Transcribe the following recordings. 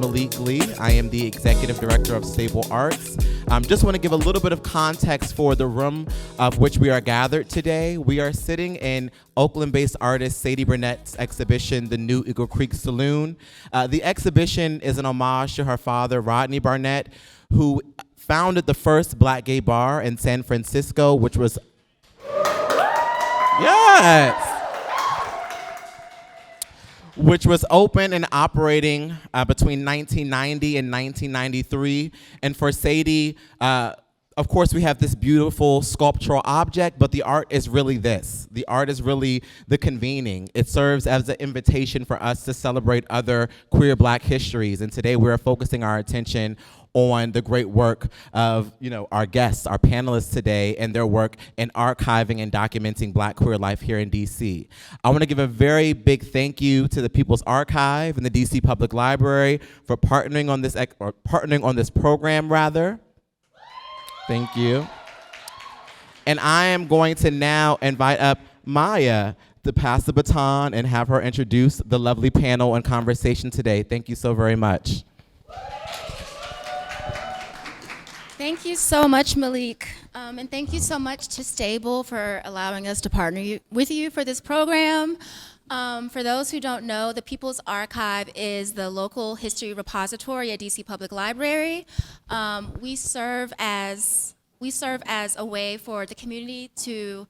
Malik Lee. I am the Executive Director of Stable Arts. Just want to give a little bit of context for the room of which we are gathered today. We are sitting in Oakland-based artist Sadie Burnett's exhibition, The New Eagle Creek Saloon. The exhibition is an homage to her father, Rodney Barnett, who founded the first black gay bar in San Francisco, which was, yes, which was open and operating between 1990 and 1993. And for Sadie, of course, we have this beautiful sculptural object, but the art is really this. The art is really the convening. It serves as an invitation for us to celebrate other queer black histories. And today we're focusing our attention on the great work of, our guests, our panelists today, and their work in archiving and documenting black queer life here in DC. I want to give a very big thank you to the People's Archive and the DC Public Library for partnering on this program, rather. Thank you. And I am going to now invite up Maya to pass the baton and have her introduce the lovely panel and conversation today. Thank you so very much. Thank you so much, Malik. And thank you so much to Stable for allowing us to partner with you for this program. For those who don't know, the People's Archive is the local history repository at DC Public Library. We serve as a way for the community to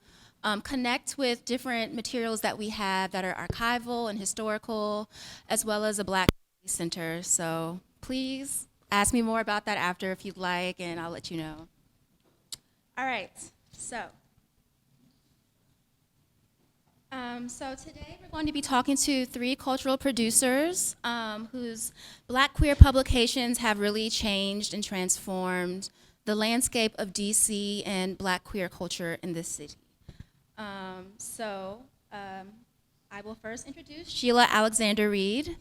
connect with different materials that we have that are archival and historical, as well as a Black Center. So please ask me more about that after if you'd like, and I'll let you know. All right, so today we're going to be talking to three cultural producers whose Black queer publications have really changed and transformed the landscape of DC and Black queer culture in this city. I will first introduce Sheila Alexander Reed.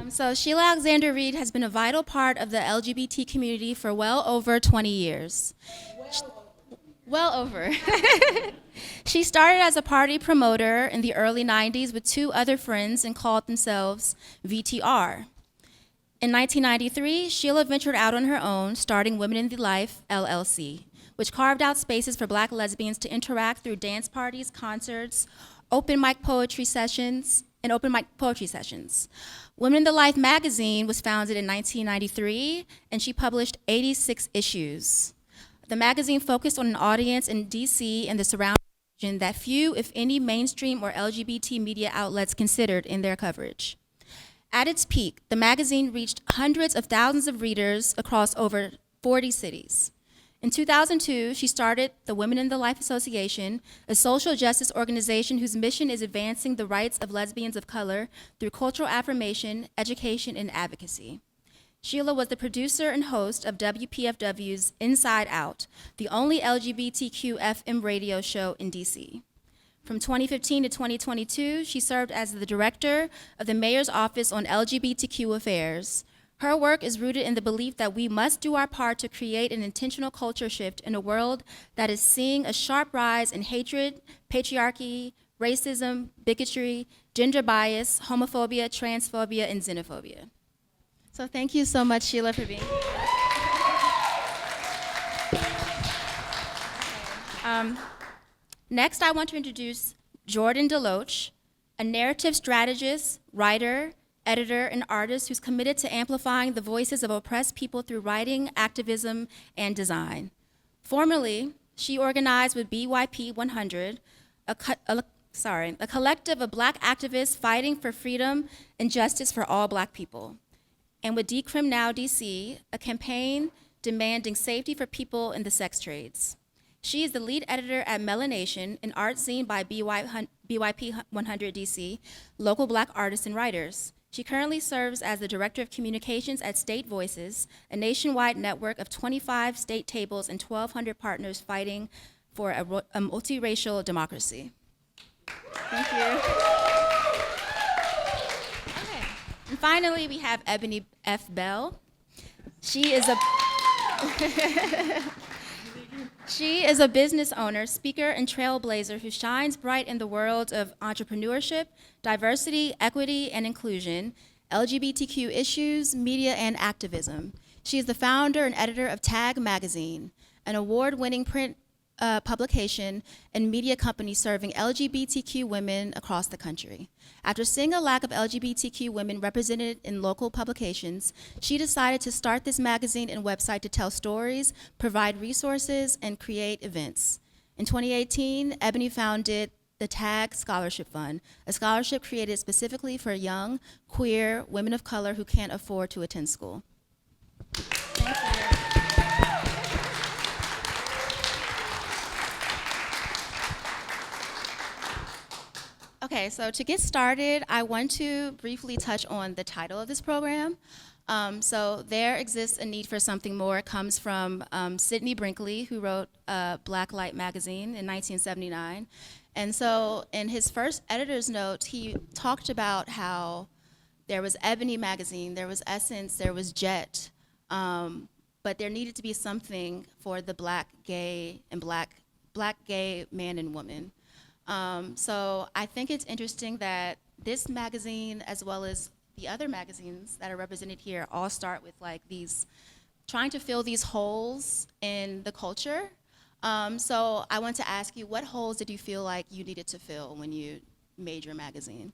So Sheila Alexander Reed has been a vital part of the LGBT community for well over 20 years. Well over. She started as a party promoter in the early 90s with two other friends and called themselves VTR. In 1993, Sheila ventured out on her own, starting Women in the Life, LLC, which carved out spaces for Black lesbians to interact through dance parties, concerts, open mic poetry sessions. Women in the Life magazine was founded in 1993, and she published 86 issues. The magazine focused on an audience in DC and the surrounding region that few, if any, mainstream or LGBT media outlets considered in their coverage. At its peak, the magazine reached hundreds of thousands of readers across over 40 cities. In 2002, she started the Women in the Life Association, a social justice organization whose mission is advancing the rights of lesbians of color through cultural affirmation, education, and advocacy. Sheila was the producer and host of WPFW's Inside Out, the only LGBTQ FM radio show in DC. From 2015 to 2022, she served as the director of the Mayor's Office on LGBTQ Affairs. Her work is rooted in the belief that we must do our part to create an intentional culture shift in a world that is seeing a sharp rise in hatred, patriarchy, racism, bigotry, gender bias, homophobia, transphobia, and xenophobia. So thank you so much, Sheila, for being here. Next, I want to introduce Jordan Deloach, a narrative strategist, writer, editor, and artist who's committed to amplifying the voices of oppressed people through writing, activism, and design. Formerly, she organized with BYP 100, a collective of Black activists fighting for freedom and justice for all Black people. And with Decrim Now DC, a campaign demanding safety for people in the sex trades. She is the lead editor at Melanation, an art zine by BYP 100 DC, local Black artists and writers. She currently serves as the Director of Communications at State Voices, a nationwide network of 25 state tables and 1,200 partners fighting for a multiracial democracy. Thank you. Okay. And finally, we have Ebony F. Bell. She is a She is a business owner, speaker, and trailblazer who shines bright in the world of entrepreneurship, diversity, equity, and inclusion, LGBTQ issues, media, and activism. She is the founder and editor of Tag Magazine, an award-winning print publication and media company serving LGBTQ women across the country. After seeing a lack of LGBTQ women represented in local publications, she decided to start this magazine and website to tell stories, provide resources, and create events. In 2018, Ebony founded the TAG Scholarship Fund, a scholarship created specifically for young, queer, women of color who can't afford to attend school. Okay, so to get started, I want to briefly touch on the title of this program. So there exists a need for something more. It comes from Sidney Brinkley, who wrote Black Light magazine in 1979. And so in his first editor's note, he talked about how there was Ebony magazine, there was Essence, there was Jet, but there needed to be something for the black gay man and woman. So I think it's interesting that this magazine, as well as the other magazines that are represented here, all start with like these, trying to fill these holes in the culture. So I want to ask you, what holes did you feel like you needed to fill when you made your magazine?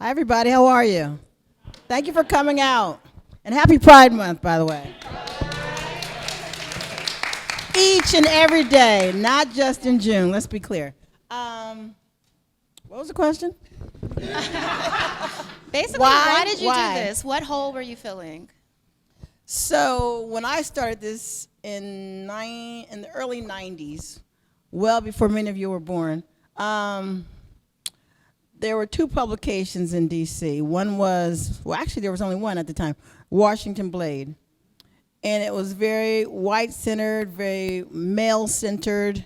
Hi, everybody. How are you? Thank you for coming out. And happy Pride Month, by the way. Each and every day, not just in June. Let's be clear. What was the question? Basically, Why? why did you Why? do this? What hole were you filling? So when I started this in the early 90s, well before many of you were born, there were two publications in D.C. One was, well, actually there was only one at the time, Washington Blade. And it was very white-centered, very male-centered,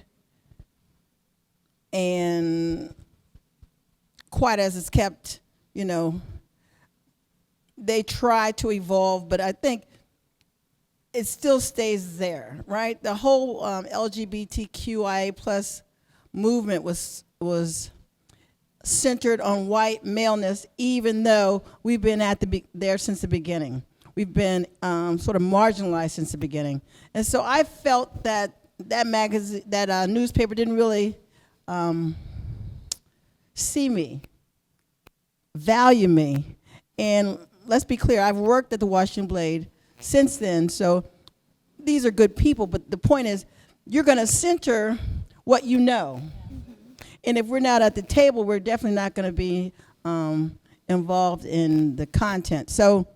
and quite as it's kept, you know, they try to evolve, but I think it still stays there, right? The whole LGBTQIA plus movement was centered on white maleness, even though we've been there since the beginning. We've been sort of marginalized since the beginning. And so I felt that that magazine, that newspaper didn't really see me, value me. And let's be clear, I've worked at the Washington Blade since then, so these are good people, but the point is, you're gonna center what you know. And if we're not at the table, we're definitely not gonna be involved in the content. So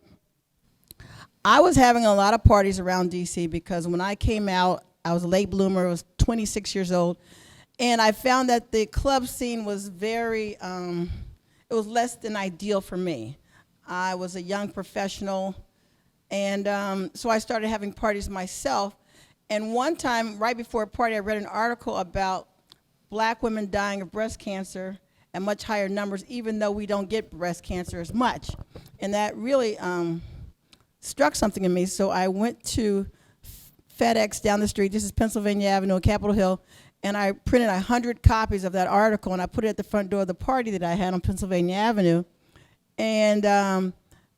I was having a lot of parties around DC because when I came out, I was a late bloomer, I was 26 years old, and I found that the club scene was very, it was less than ideal for me. I was a young professional, and so I started having parties myself. And one time, right before a party, I read an article about black women dying of breast cancer at much higher numbers, even though we don't get breast cancer as much. And that really struck something in me, so I went to FedEx down the street, this is Pennsylvania Avenue, Capitol Hill, and I printed 100 copies of that article, and I put it at the front door of the party that I had on Pennsylvania Avenue. And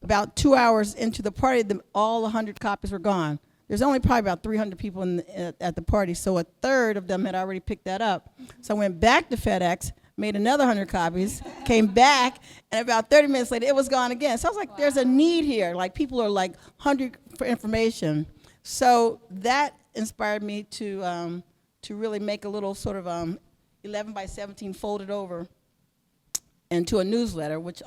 about 2 hours into the party, all 100 copies were gone. There's only probably about 300 people at the party, so a third of them had already picked that up. So I went back to FedEx, made another 100 copies, came back, and about 30 minutes later, it was gone again. So I was like, there's a need here. Like, people are like hungry for information. So that inspired me to really make a little sort of 11 by 17 folded over into a newsletter, which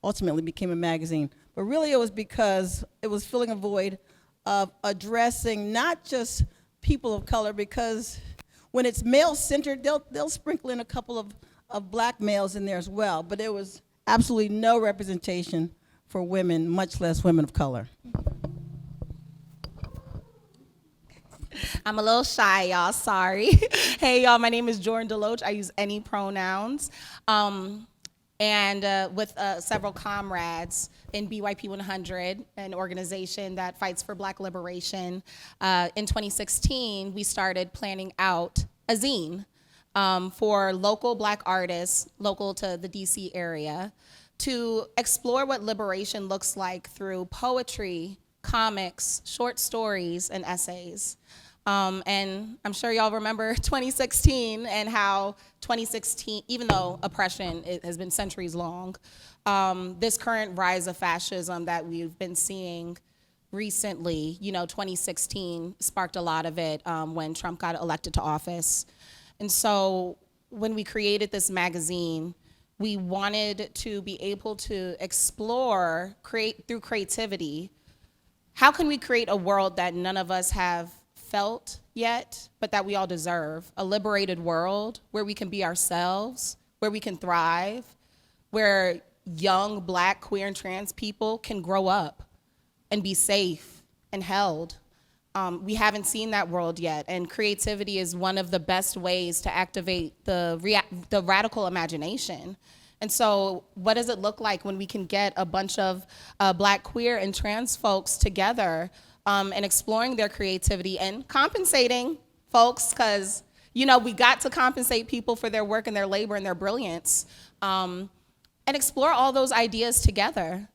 ultimately became a magazine. But really it was because it was filling a void of addressing not just people of color, because when it's male-centered, they'll sprinkle in a couple of black males in there as well, but there was absolutely no representation for women, much less women of color. I'm a little shy, y'all. Sorry. Hey, y'all. My name is Jordan Deloach. I use any pronouns. And with several comrades in BYP 100, an organization that fights for Black liberation, in 2016, we started planning out a zine for local Black artists, local to the DC area, to explore what liberation looks like through poetry, comics, short stories, and essays. And I'm sure y'all remember 2016 and how 2016, even though oppression has been centuries long, this current rise of fascism that we've been seeing recently, 2016 sparked a lot of it when Trump got elected to office. And so when we created this magazine, we wanted to be able to explore, through creativity, how can we create a world that none of us have felt yet, but that we all deserve? A liberated world where we can be ourselves, where we can thrive, where young Black, queer, and trans people can grow up and be safe and held. We haven't seen that world yet, and creativity is one of the best ways to activate the radical imagination. And so what does it look like when we can get a bunch of Black, queer, and trans folks together and exploring their creativity and compensating folks, because we got to compensate people for their work and their labor and their brilliance, and explore all those ideas together.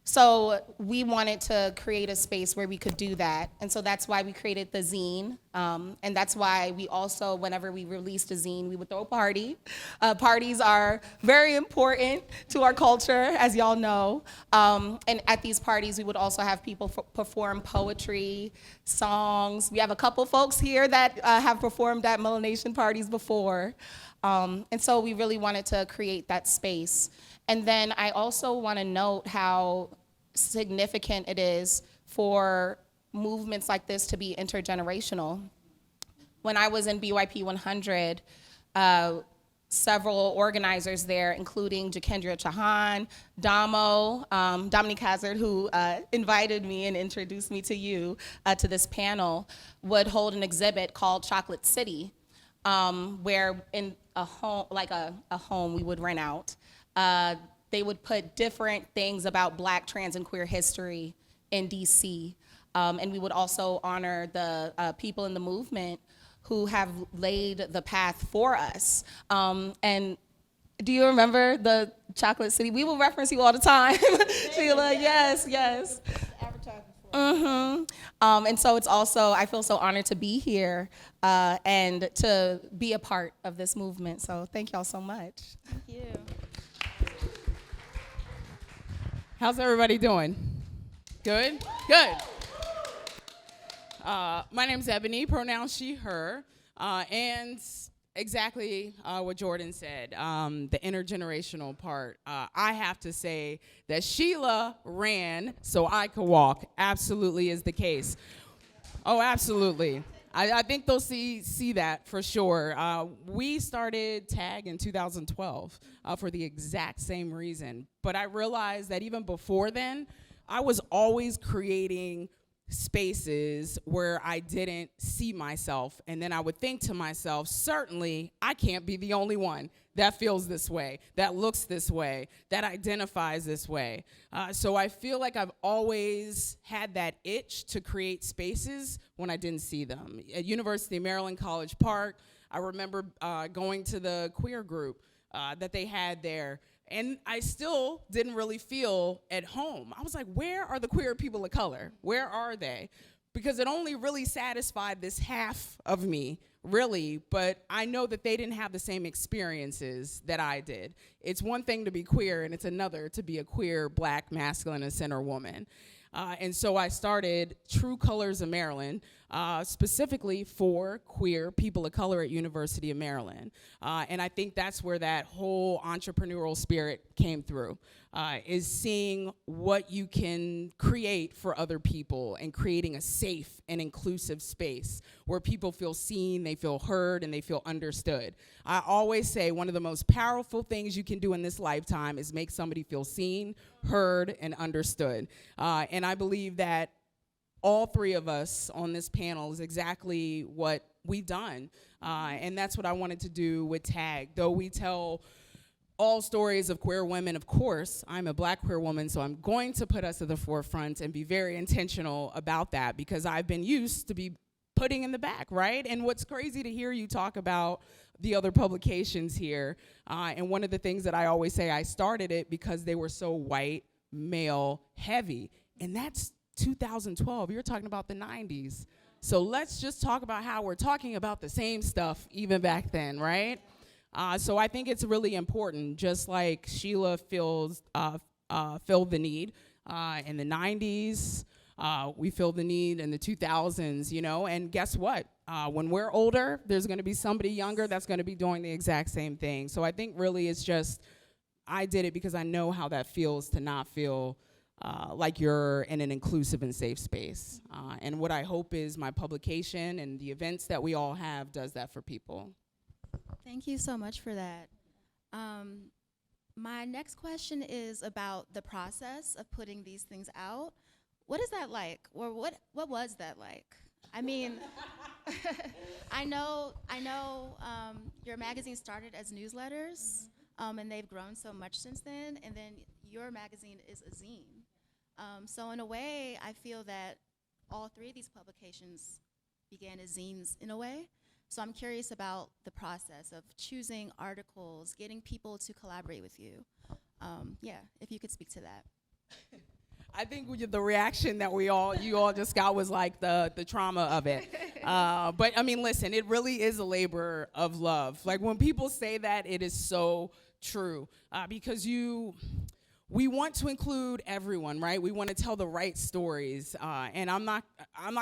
So we wanted to create a space where we could do that. And so that's why we created the zine. And that's why we also, whenever we released a zine, we would throw a party. Parties are very important to our culture, as y'all know. And at these parties, we would also have people perform poetry, songs. We have a couple folks here that have performed at Melanation parties before. And so we really wanted to create that space. And then I also want to note how significant it is for movements like this to be intergenerational. When I was in BYP 100, several organizers there, including Jakendria Chahan, Dominique Hazard, who invited me and introduced me to you, to this panel, would hold an exhibit called Chocolate City, where in a home, like a home we would rent out, they would put different things about Black, trans, and queer history in DC. And we would also honor the people in the movement who have laid the path for us. And do you remember the Chocolate City? We will reference you all the time. Sheila, yes, yes. And so it's also, I feel so honored to be here and to be a part of this movement. So thank y'all so much. Thank you. How's everybody doing? Good? Good. My name's Ebony, pronouns she, her, and exactly what Jordan said, the intergenerational part. I have to say that Sheila ran so I could walk, absolutely is the case. Oh, absolutely. I think they'll see that for sure. We started TAG in 2012 for the exact same reason. But I realized that even before then, I was always creating spaces where I didn't see myself. And then I would think to myself, certainly I can't be the only one that feels this way, that looks this way, that identifies this way. So I feel like I've always had that itch to create spaces when I didn't see them. At University of Maryland, College Park, I remember going to the queer group that they had there. And I still didn't really feel at home. I was like, where are the queer people of color? Where are they? Because it only really satisfied this half of me, really, but I know that they didn't have the same experiences that I did. It's one thing to be queer, and it's another to be a queer, Black, masculine, and center woman. And so I started True Colors of Maryland, specifically for queer people of color at University of Maryland. And I think that's where that whole entrepreneurial spirit came through, is seeing what you can create for other people and creating a safe and inclusive space where people feel seen, they feel heard, and they feel understood. I always say one of the most powerful things you can do in this lifetime is make somebody feel seen, heard, and understood. And I believe that all three of us on this panel is exactly what we've done. And that's what I wanted to do with TAG. Though we tell all stories of queer women, of course, I'm a Black queer woman, so I'm going to put us at the forefront and be very intentional about that, because I've been used to be putting in the back, right? And what's crazy to hear you talk about the other publications here, and one of the things that I always say, I started it because they were so white, male heavy, and that's 2012. You're talking about the 90s. So let's just talk about how we're talking about the same stuff even back then, right? So I think it's really important, just like Sheila filled the need in the 90s, we feel the need in the 2000s, you know, and guess what? When we're older, there's gonna be somebody younger that's gonna be doing the exact same thing. So I think really it's just, I did it because I know how that feels to not feel like you're in an inclusive and safe space. And what I hope is my publication and the events that we all have does that for people. Thank you so much for that. My next question is about the process of putting these things out. What is that like? Or what was that like? I mean, I know your magazine started as newsletters, and they've grown so much since then, and then your magazine is a zine. So in a way, I feel that all three of these publications began as zines in a way. So I'm curious about the process of choosing articles, getting people to collaborate with you. Yeah, if you could speak to that. I think the reaction that you all just got was like the trauma of it. But I mean, listen, it really is a labor of love. Like when people say that, it is so true, because we want to include everyone, right? We want to tell the right stories, and I'm not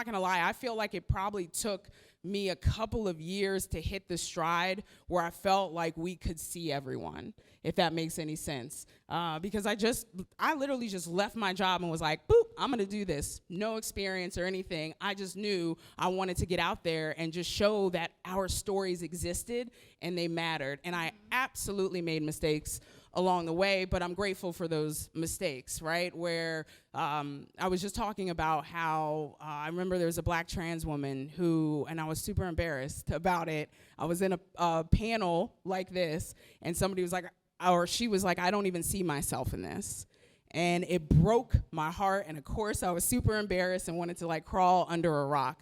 gonna lie. I feel like it probably took me a couple of years to hit the stride where I felt like we could see everyone, if that makes any sense. Because I literally just left my job and was like, boop, I'm gonna do this. No experience or anything. I just knew I wanted to get out there and just show that our stories existed and they mattered. And I absolutely made mistakes along the way, but I'm grateful for those mistakes, right? Where I was just talking about how I remember there was a Black trans woman who, and I was super embarrassed about it. I was in a panel like this, and somebody was like, or she was like, I don't even see myself in this. And it broke my heart, and of course I was super embarrassed and wanted to like crawl under a rock.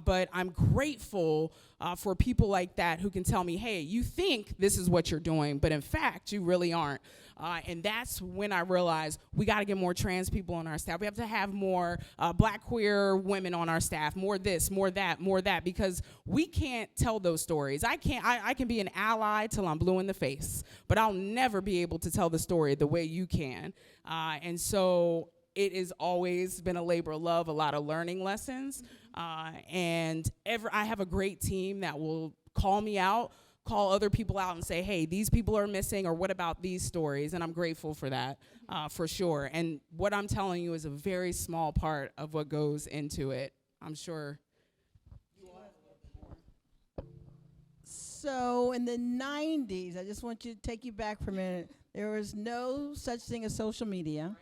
But I'm grateful for people like that who can tell me, hey, you think this is what you're doing, but in fact, you really aren't. And that's when I realized we gotta get more trans people on our staff. We have to have more Black queer women on our staff, more this, more that, because we can't tell those stories. I can be an ally till I'm blue in the face, but I'll never be able to tell the story the way you can. And so it has always been a labor of love, a lot of learning lessons. And I have a great team that will call me out, call other people out and say, hey, these people are missing, or what about these stories? And I'm grateful for that, for sure. And what I'm telling you is a very small part of what goes into it. I'm sure. So in the 90s, I just want you to take you back for a minute. There was no such thing as social media.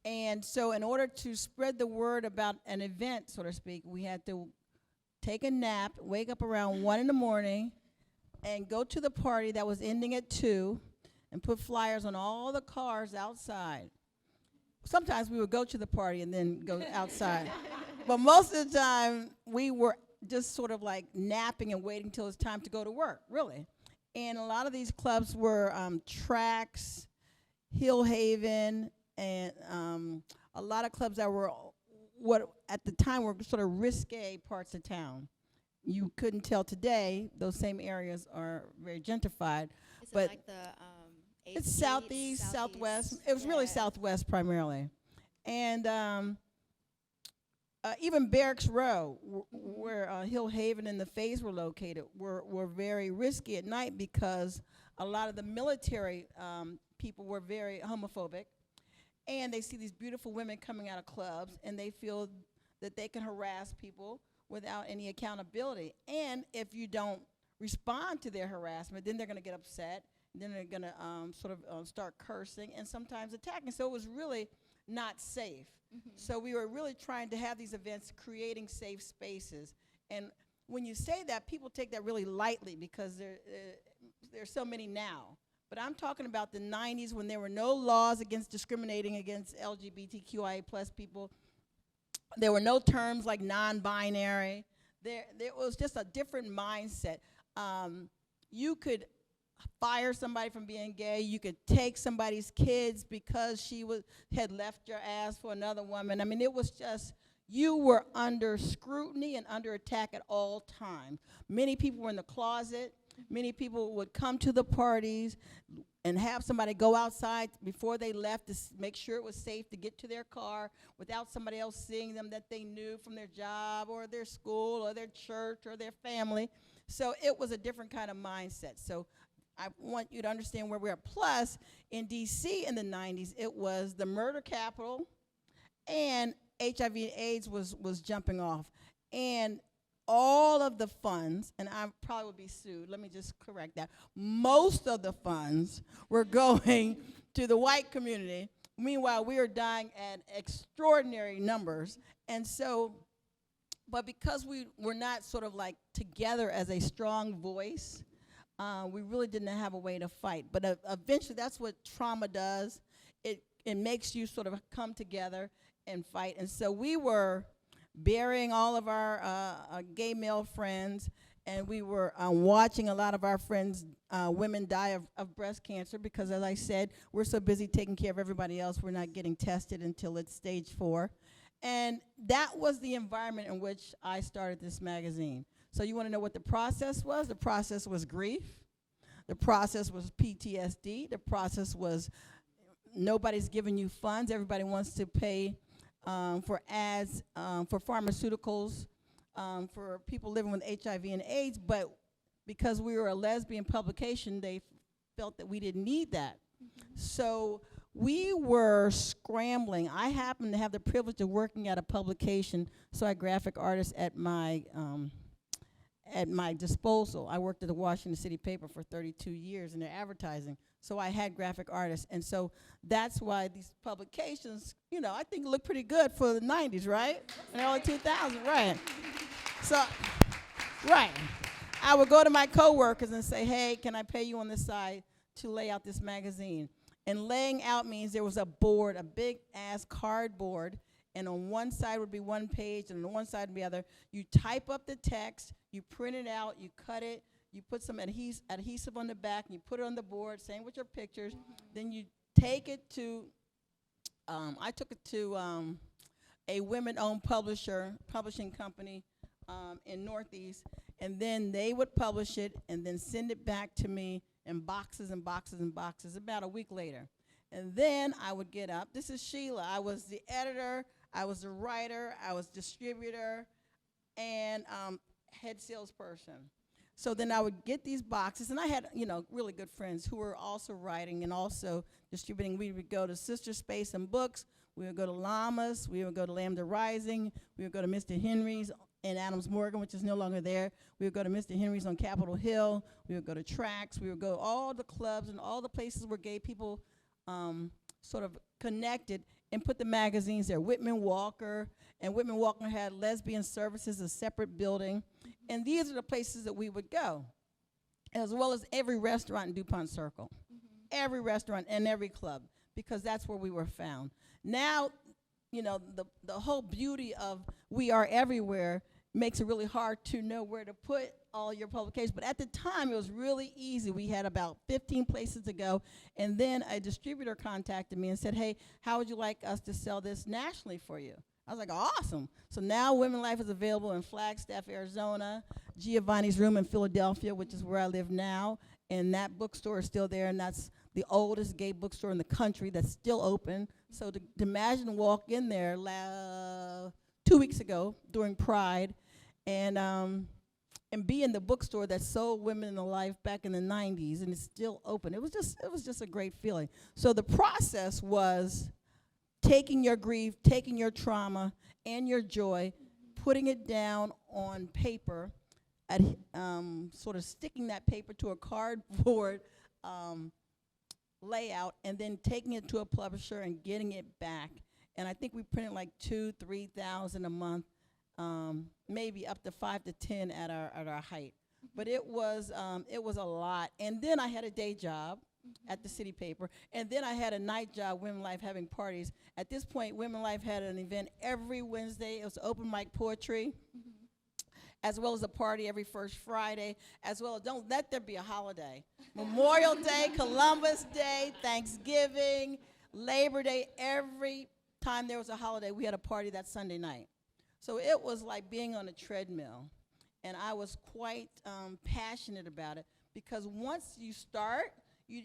And so in order to spread the word about an event, so to speak, we had to take a nap, wake up around 1 in the morning, and go to the party that was ending at 2, and put flyers on all the cars outside. Sometimes we would go to the party and then go outside. But most of the time, we were just sort of like napping and waiting till it's time to go to work, really. And a lot of these clubs were Trax, Hill Haven, and a lot of clubs that were what at the time were sort of risque parts of town. You couldn't tell today; those same areas are very gentrified. Is but it like the it's southeast, southwest. It was really southwest primarily, and even Barracks Row, where Hill Haven and the Fays were located, were very risky at night because a lot of the military people were very homophobic. And they see these beautiful women coming out of clubs, and they feel that they can harass people without any accountability. And if you don't respond to their harassment, then they're going to get upset. Then they're going to start cursing and sometimes attacking. So it was really not safe. So we were really trying to have these events creating safe spaces. And when you say that, people take that really lightly because there's so many now. But I'm talking about the 90s when there were no laws against discriminating against LGBTQIA plus people. There were no terms like non-binary. There was just a different mindset. You could fire somebody from being gay. You could take somebody's kids because she had left your ass for another woman. I mean, it was just, you were under scrutiny and under attack at all times. Many people were in the closet. Many people would come to the parties and have somebody go outside before they left to make sure it was safe to get to their car without somebody else seeing them that they knew from their job or their school or their church or their family. So it was a different kind of mindset. So I want you to understand where we are. Plus, in D.C. in the 90s, it was the murder capital, and HIV and AIDS was jumping off. And all of the funds, and I probably would be sued, let me just correct that. Most of the funds were going to the white community. Meanwhile, we were dying at extraordinary numbers. And so, but because we were not sort of like together as a strong voice, we really didn't have a way to fight. But eventually, that's what trauma does. It makes you sort of come together and fight. And so we were burying all of our gay male friends, and we were watching a lot of our friends, women die of breast cancer because, as I said, we're so busy taking care of everybody else, we're not getting tested until it's stage 4. And that was the environment in which I started this magazine. So you want to know what the process was? The process was grief. The process was PTSD. The process was nobody's giving you funds. Everybody wants to pay for ads, for pharmaceuticals, for people living with HIV and AIDS. But because we were a lesbian publication, they felt that we didn't need that. So we were scrambling. I happened to have the privilege of working at a publication, so I had graphic artists at my disposal. I worked at the Washington City paper for 32 years in their advertising, so I had graphic artists. And so that's why these publications, you know, I think look pretty good for the 90s, right? And early 2000s, right. So, right. I would go to my coworkers and say, hey, can I pay you on the side to lay out this magazine? And laying out means there was a board, a big-ass cardboard, and on one side would be one page, and on one side would be other. You type up the text, you print it out, you cut it, you put some adhesive on the back, and you put it on the board, same with your pictures. Then you take it to, I took it to a women-owned publishing company in Northeast, and then they would publish it and then send it back to me in boxes and boxes and boxes about a week later. And then I would get up. This is Sheila. I was the editor, I was the writer, I was distributor, and head salesperson. So then I would get these boxes, and I had, you know, really good friends who were also writing and also distributing. We would go to Sister Space and Books, we would go to Llamas, we would go to Lambda Rising, we would go to Mr. Henry's in Adams Morgan, which is no longer there. We would go to Mr. Henry's on Capitol Hill, we would go to Trax, we would go to all the clubs and all the places where gay people sort of connected and put the magazines there. Whitman Walker, and Whitman Walker had lesbian services, a separate building. And these are the places that we would go, as well as every restaurant in DuPont Circle, every restaurant and every club, because that's where we were found. Now, you know, the whole beauty of We Are Everywhere makes it really hard to know where to put all your publications. But at the time, it was really easy. We had about 15 places to go. And then a distributor contacted me and said, hey, how would you like us to sell this nationally for you? I was like, awesome. So now Women Life is available in Flagstaff, Arizona, Giovanni's Room in Philadelphia, which is where I live now. And that bookstore is still there, and that's the oldest gay bookstore in the country that's still open. So to imagine walk in there 2 weeks ago during Pride and be in the bookstore that sold Women in the Life back in the 90s, and it's still open. It was just a great feeling. So the process was taking your grief, taking your trauma and your joy, putting it down on paper, sort of sticking that paper to a cardboard layout, and then taking it to a publisher and getting it back. and I think we printed like 2,000-3,000 a month, maybe up to 5 to 10 at our height. But it was a lot. And then I had a day job at the city paper, and then I had a night job, Women Life, having parties. At this point, Women Life had an event every Wednesday. It was open mic poetry, as well as a party every first Friday, as well as, don't let there be a holiday. Memorial Day, Columbus Day, Thanksgiving, Labor Day, every time there was a holiday, we had a party that Sunday night. So it was like being on a treadmill, and I was quite passionate about it, because once you start,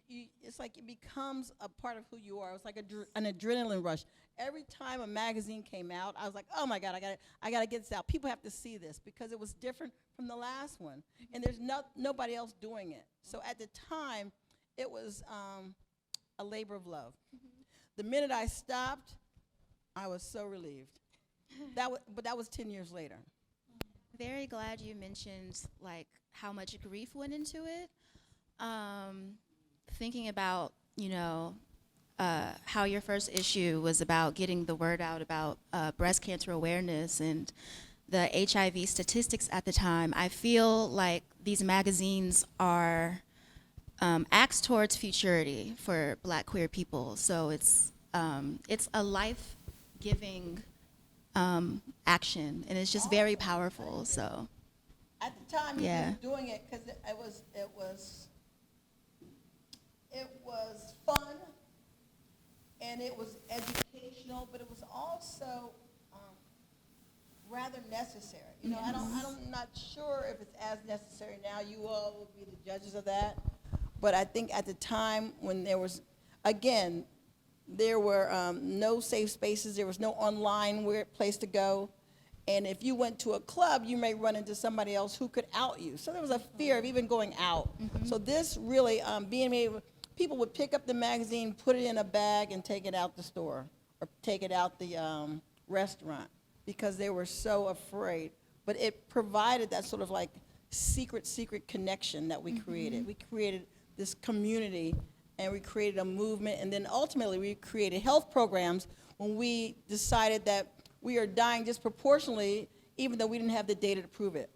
it's like it becomes a part of who you are. It's like an adrenaline rush. Every time a magazine came out, I was like, oh my God, I gotta get this out. People have to see this, because it was different from the last one, and there's nobody else doing it. So at the time, it was a labor of love. The minute I stopped, I was so relieved. But that was 10 years later. Very glad you mentioned like how much grief went into it. Thinking about, how your first issue was about getting the word out about breast cancer awareness and the HIV statistics at the time, I feel like these magazines are acts towards futurity for Black queer people. So it's a life-giving action, and it's just very powerful. So At the time, he Yeah. was doing it because it was fun, and it was educational, but it was also rather necessary. I'm not sure if it's as necessary now. You all will be the judges of that. But I think at the time when there was, again, there were no safe spaces. There was no online place to go. And if you went to a club, you may run into somebody else who could out you. So there was a fear of even going out. So this really, being able, people would pick up the magazine, put it in a bag, and take it out the store or take it out the restaurant, because they were so afraid. But it provided that sort of like secret connection that we created. We created this community, and we created a movement, and then ultimately we created health programs when we decided that we are dying disproportionately, even though we didn't have the data to prove it.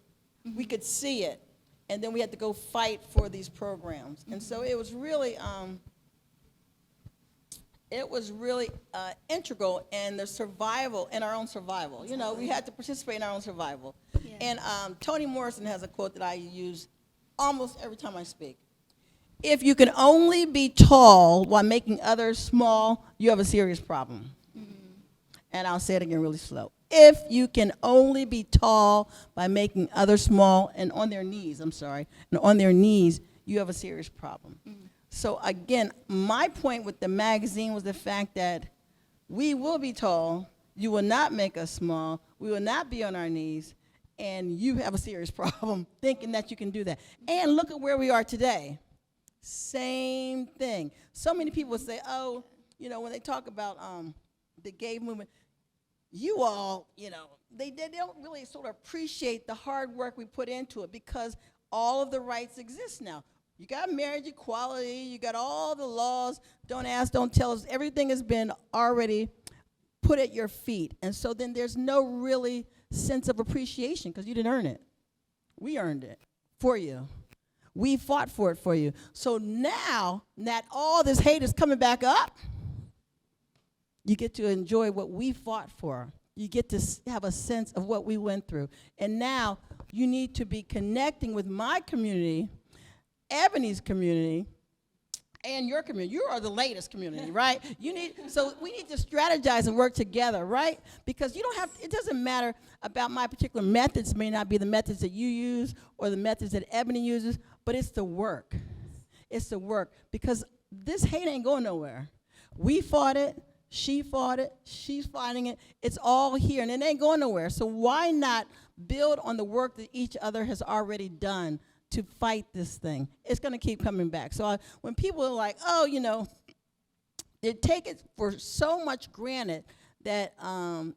We could see it, and then we had to go fight for these programs. And so it was really integral in the survival, in our own survival. We had to participate in our own survival. Yeah. And Toni Morrison has a quote that I use almost every time I speak. If you can only be tall while making others small, you have a serious problem. And I'll say it again really slow. If you can only be tall by making others small and on their knees, you have a serious problem. So again, my point with the magazine was the fact that we will be tall, you will not make us small, we will not be on our knees, and you have a serious problem thinking that you can do that. And look at where we are today. Same thing. So many people say, oh, when they talk about the gay movement, you all, they don't really sort of appreciate the hard work we put into it, because all of the rights exist now. You got marriage equality, you got all the laws, don't ask, don't tell us, everything has been already put at your feet. And so then there's no really sense of appreciation, because you didn't earn it. We earned it for you. We fought for it for you. So now that all this hate is coming back up, you get to enjoy what we fought for. You get to have a sense of what we went through. And now you need to be connecting with my community, Ebony's community, and your community. You are the latest community, right? So we need to strategize and work together, right? Because it doesn't matter about my particular methods, may not be the methods that you use or the methods that Ebony uses, but it's the work. It's the work, because this hate ain't going nowhere. We fought it, she fought it, she's fighting it. It's all here, and it ain't going nowhere. So why not build on the work that each other has already done to fight this thing? It's going to keep coming back. So when people are like, oh, they take it for so much granted that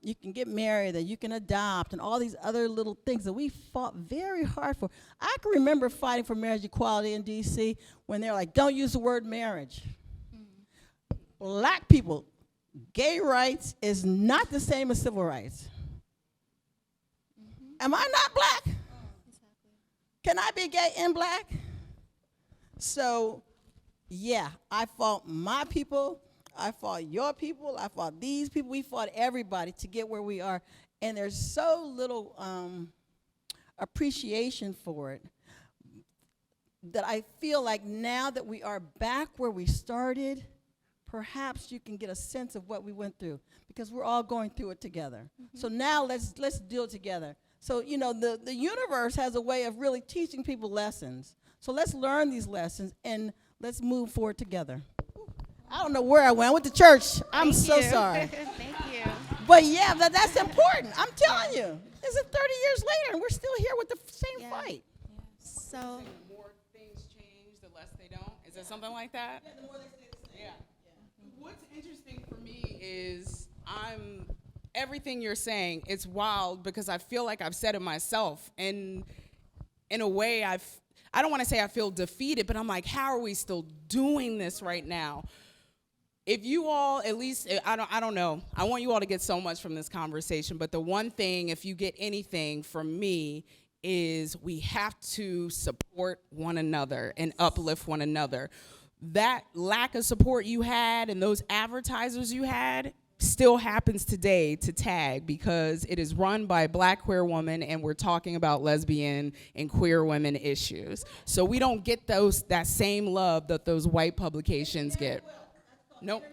you can get married, that you can adopt, and all these other little things that we fought very hard for. I can remember fighting for marriage equality in D.C. when they're like, don't use the word marriage. Black people gay rights is not the same as civil rights. Am I not black? Can I be gay and black? So, yeah, I fought my people, I fought your people, I fought these people, we fought everybody to get where we are. And there's so little appreciation for it that I feel like now that we are back where we started, perhaps you can get a sense of what we went through, because we're all going through it together. So now let's deal together. So, you know, the universe has a way of really teaching people lessons. So let's learn these lessons and let's move forward together. I don't know where I went. I went to church. I'm so sorry. Thank you. But yeah, that's important. I'm telling you. This is 30 years later and we're still here with the same Yeah. fight. So, The more things change, the less they don't. Is it something like that? Yeah, the more they stay the same. Yeah. What's interesting for me is everything you're saying, it's wild because I feel like I've said it myself. And in a way, I don't want to say I feel defeated, but I'm like, how are we still doing this right now? If you all, at least, I don't know. I want you all to get so much from this conversation, but the one thing, if you get anything from me, is we have to support one another and uplift one another. That lack of support you had and those advertisers you had still happens today to TAG, because it is run by a Black queer woman and we're talking about lesbian and queer women issues. So we don't get that same love that those white publications get. Nope.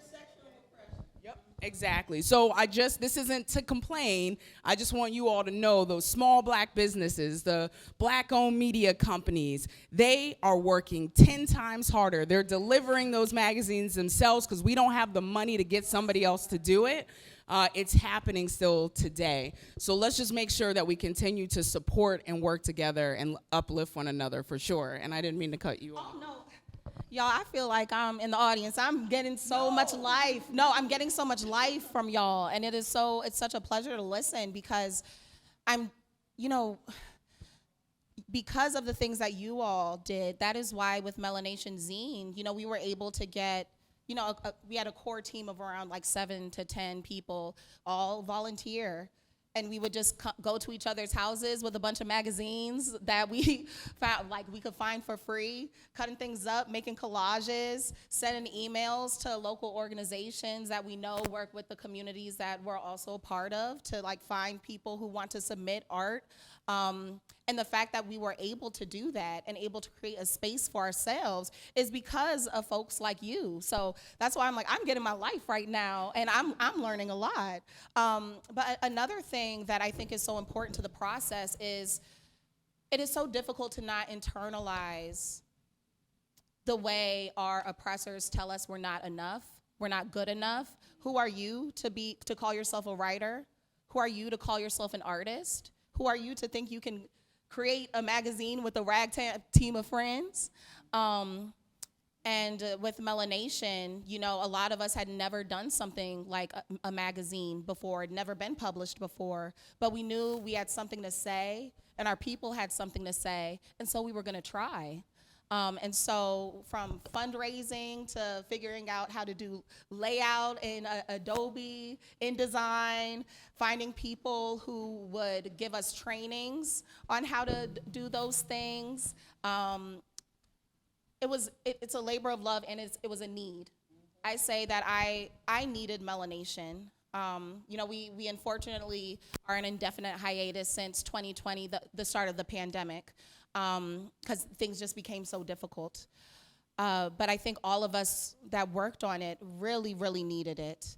Yep, exactly. So this isn't to complain. I just want you all to know those small Black businesses, the Black-owned media companies, they are working 10 times harder. They're delivering those magazines themselves because we don't have the money to get somebody else to do it. It's happening still today. So let's just make sure that we continue to support and work together and uplift one another for sure. And I didn't mean to cut you off. Oh, no. Y'all, I feel like I'm in the audience. I'm getting so much life. No, I'm getting so much life from y'all. And it's such a pleasure to listen, because because of the things that you all did, that is why with Melanation Zine, we were able to get, we had a core team of around like 7 to 10 people, all volunteer. And we would just go to each other's houses with a bunch of magazines that we found, like we could find for free, cutting things up, making collages, sending emails to local organizations that we know work with the communities that we're also a part of, to like find people who want to submit art. And the fact that we were able to do that and able to create a space for ourselves is because of folks like you. So that's why I'm like, I'm getting my life right now, and I'm learning a lot. But another thing that I think is so important to the process is it is so difficult to not internalize the way our oppressors tell us we're not enough, we're not good enough. Who are you to call yourself a writer? Who are you to call yourself an artist? Who are you to think you can create a magazine with a ragtag team of friends? And with Melanation, a lot of us had never done something like a magazine before, had never been published before, but we knew we had something to say, and our people had something to say, and so we were gonna try. And so from fundraising to figuring out how to do layout in Adobe, InDesign, finding people who would give us trainings on how to do those things. It's a labor of love, and it was a need. I say that I needed Melanation. We unfortunately are in indefinite hiatus since 2020, the start of the pandemic. Because things just became so difficult. But I think all of us that worked on it really, really needed it.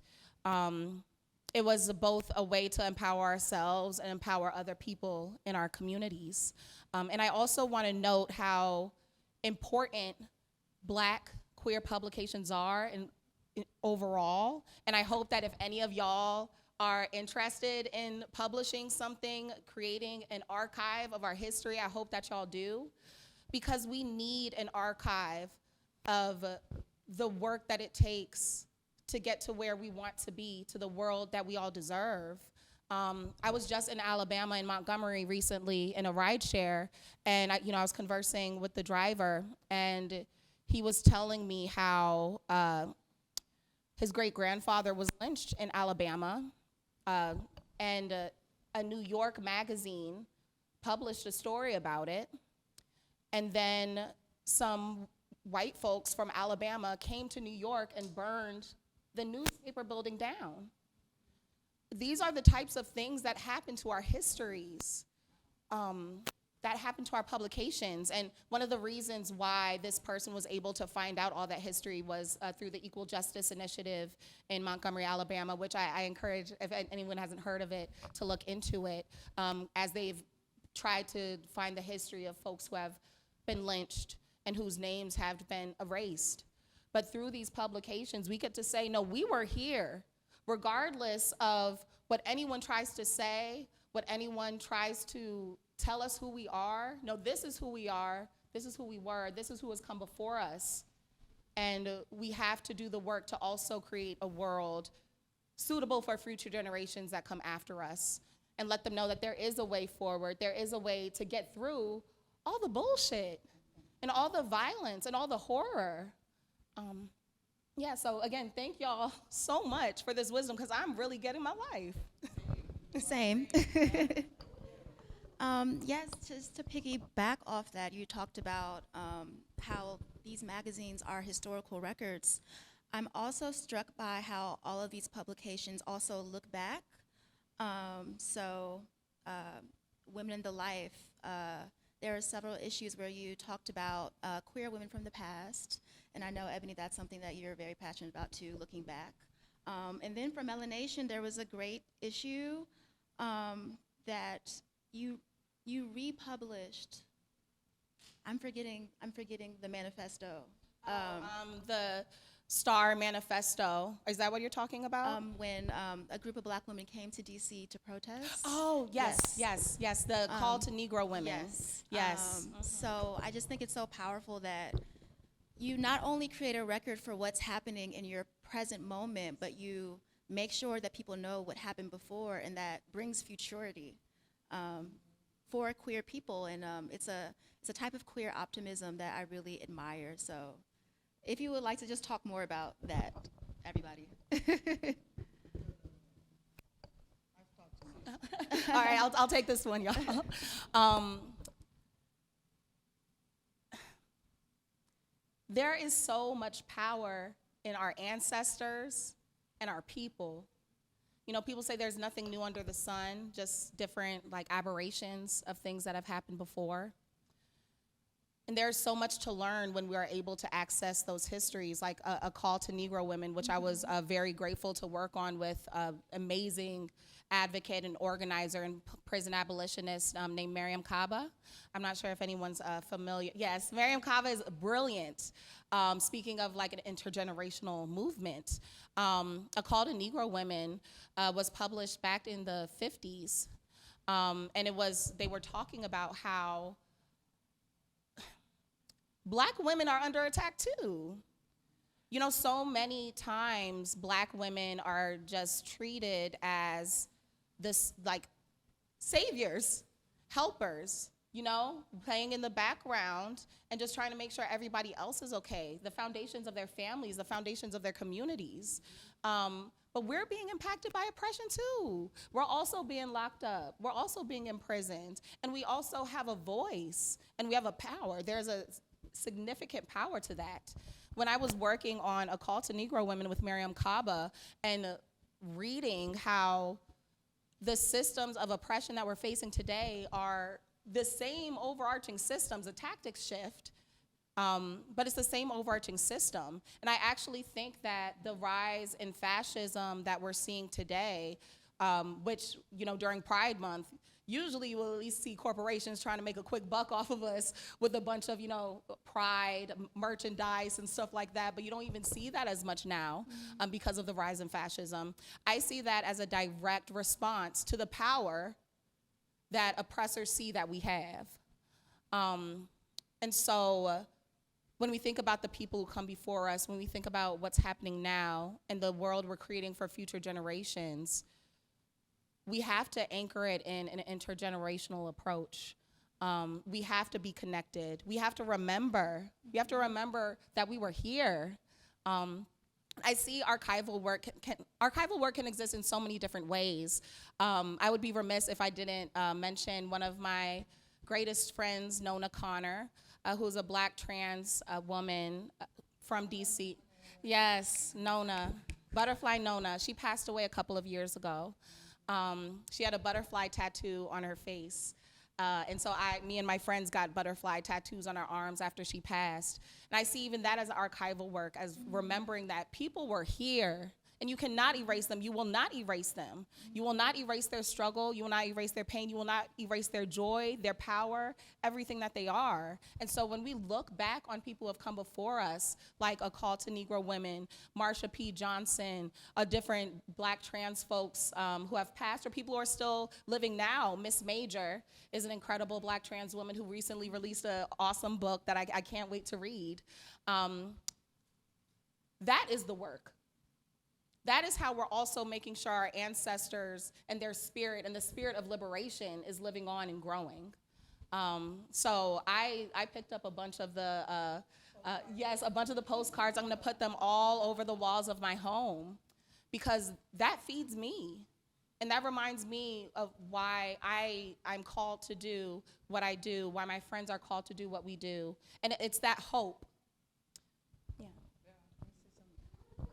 It was both a way to empower ourselves and empower other people in our communities. And I also want to note how important Black queer publications are overall. And I hope that if any of y'all are interested in publishing something, creating an archive of our history, I hope that y'all do, because we need an archive of the work that it takes to get to where we want to be, to the world that we all deserve. I was just in Alabama, in Montgomery recently, in a rideshare, and I was conversing with the driver, and he was telling me how His great-grandfather was lynched in Alabama, and a New York magazine published a story about it. And then some white folks from Alabama came to New York and burned the newspaper building down. These are the types of things that happen to our histories, that happen to our publications. And one of the reasons why this person was able to find out all that history was through the Equal Justice Initiative in Montgomery, Alabama, which I encourage, if anyone hasn't heard of it, to look into it, as they've tried to find the history of folks who have been lynched and whose names have been erased. But through these publications, we get to say, no, we were here, regardless of what anyone tries to say, what anyone tries to tell us who we are. No, this is who we are, this is who we were, this is who has come before us. And we have to do the work to also create a world suitable for future generations that come after us, and let them know that there is a way forward, there is a way to get through all the bullshit and all the violence and all the horror. Yeah, so again, thank y'all so much for this wisdom, because I'm really getting my life. Same. Yes, just to piggyback off that, you talked about how these magazines are historical records. I'm also struck by how all of these publications also look back. Women in the Life, there are several issues where you talked about queer women from the past, and I know, Ebony, that's something that you're very passionate about too, looking back. And then for Melanation, there was a great issue that you republished. I'm forgetting the manifesto. The Star Manifesto, is that what you're talking about? When a group of black women came to DC to protest. Oh, yes, the call to Negro women. Yes. So I just think it's so powerful that you not only create a record for what's happening in your present moment, but you make sure that people know what happened before, and that brings futurity for queer people. And it's a type of queer optimism that I really admire. So if you would like to just talk more about that, everybody. All right, I'll take this one, y'all. There is so much power in our ancestors and our people. You know, people say there's nothing new under the sun, just different like aberrations of things that have happened before. And there's so much to learn when we are able to access those histories, like a call to Negro women, which I was very grateful to work on with an amazing advocate and organizer and prison abolitionist named Miriam Kaba. I'm not sure if anyone's familiar. Yes, Miriam Kaba is brilliant. Speaking of like an intergenerational movement, a call to Negro women was published back in the 50s. And they were talking about how Black women are under attack too. You know, so many times Black women are just treated as this like saviors, helpers, you know, playing in the background and just trying to make sure everybody else is okay, the foundations of their families, the foundations of their communities. But we're being impacted by oppression too. We're also being locked up. We're also being imprisoned. And we also have a voice and we have a power. There's a significant power to that. When I was working on a call to Negro women with Miriam Kaba and reading how the systems of oppression that we're facing today are the same overarching systems, a tactics shift, but it's the same overarching system. And I actually think that the rise in fascism that we're seeing today, which, you know, during Pride Month, usually you will at least see corporations trying to make a quick buck off of us with a bunch of, you know, pride merchandise and stuff like that, but you don't even see that as much now because of the rise in fascism. I see that as a direct response to the power that oppressors see that we have. And so when we think about the people who come before us, when we think about what's happening now and the world we're creating for future generations, we have to anchor it in an intergenerational approach. We have to be connected. We have to remember that we were here. I see archival work archival work can exist in so many different ways. I would be remiss if I didn't mention one of my greatest friends, Nona Connor, who's a Black trans woman from DC. Yes, Nona, Butterfly Nona. She passed away a couple of years ago. She had a butterfly tattoo on her face. And so me and my friends got butterfly tattoos on our arms after she passed. And I see even that as archival work, as remembering that people were here, and you cannot erase them. You will not erase them. You will not erase their struggle. You will not erase their pain. You will not erase their joy, their power, everything that they are. And so when we look back on people who have come before us, like A Call to Negro Women, Marsha P. Johnson, different Black trans folks who have passed, or people who are still living now. Miss Major is an incredible Black trans woman who recently released an awesome book that I can't wait to read. That is the work. That is how we're also making sure our ancestors and their spirit and the spirit of liberation is living on and growing. So I picked up a bunch of the, a bunch of the postcards. I'm gonna put them all over the walls of my home because that feeds me. And that reminds me of why I'm called to do what I do, why my friends are called to do what we do. And it's that hope.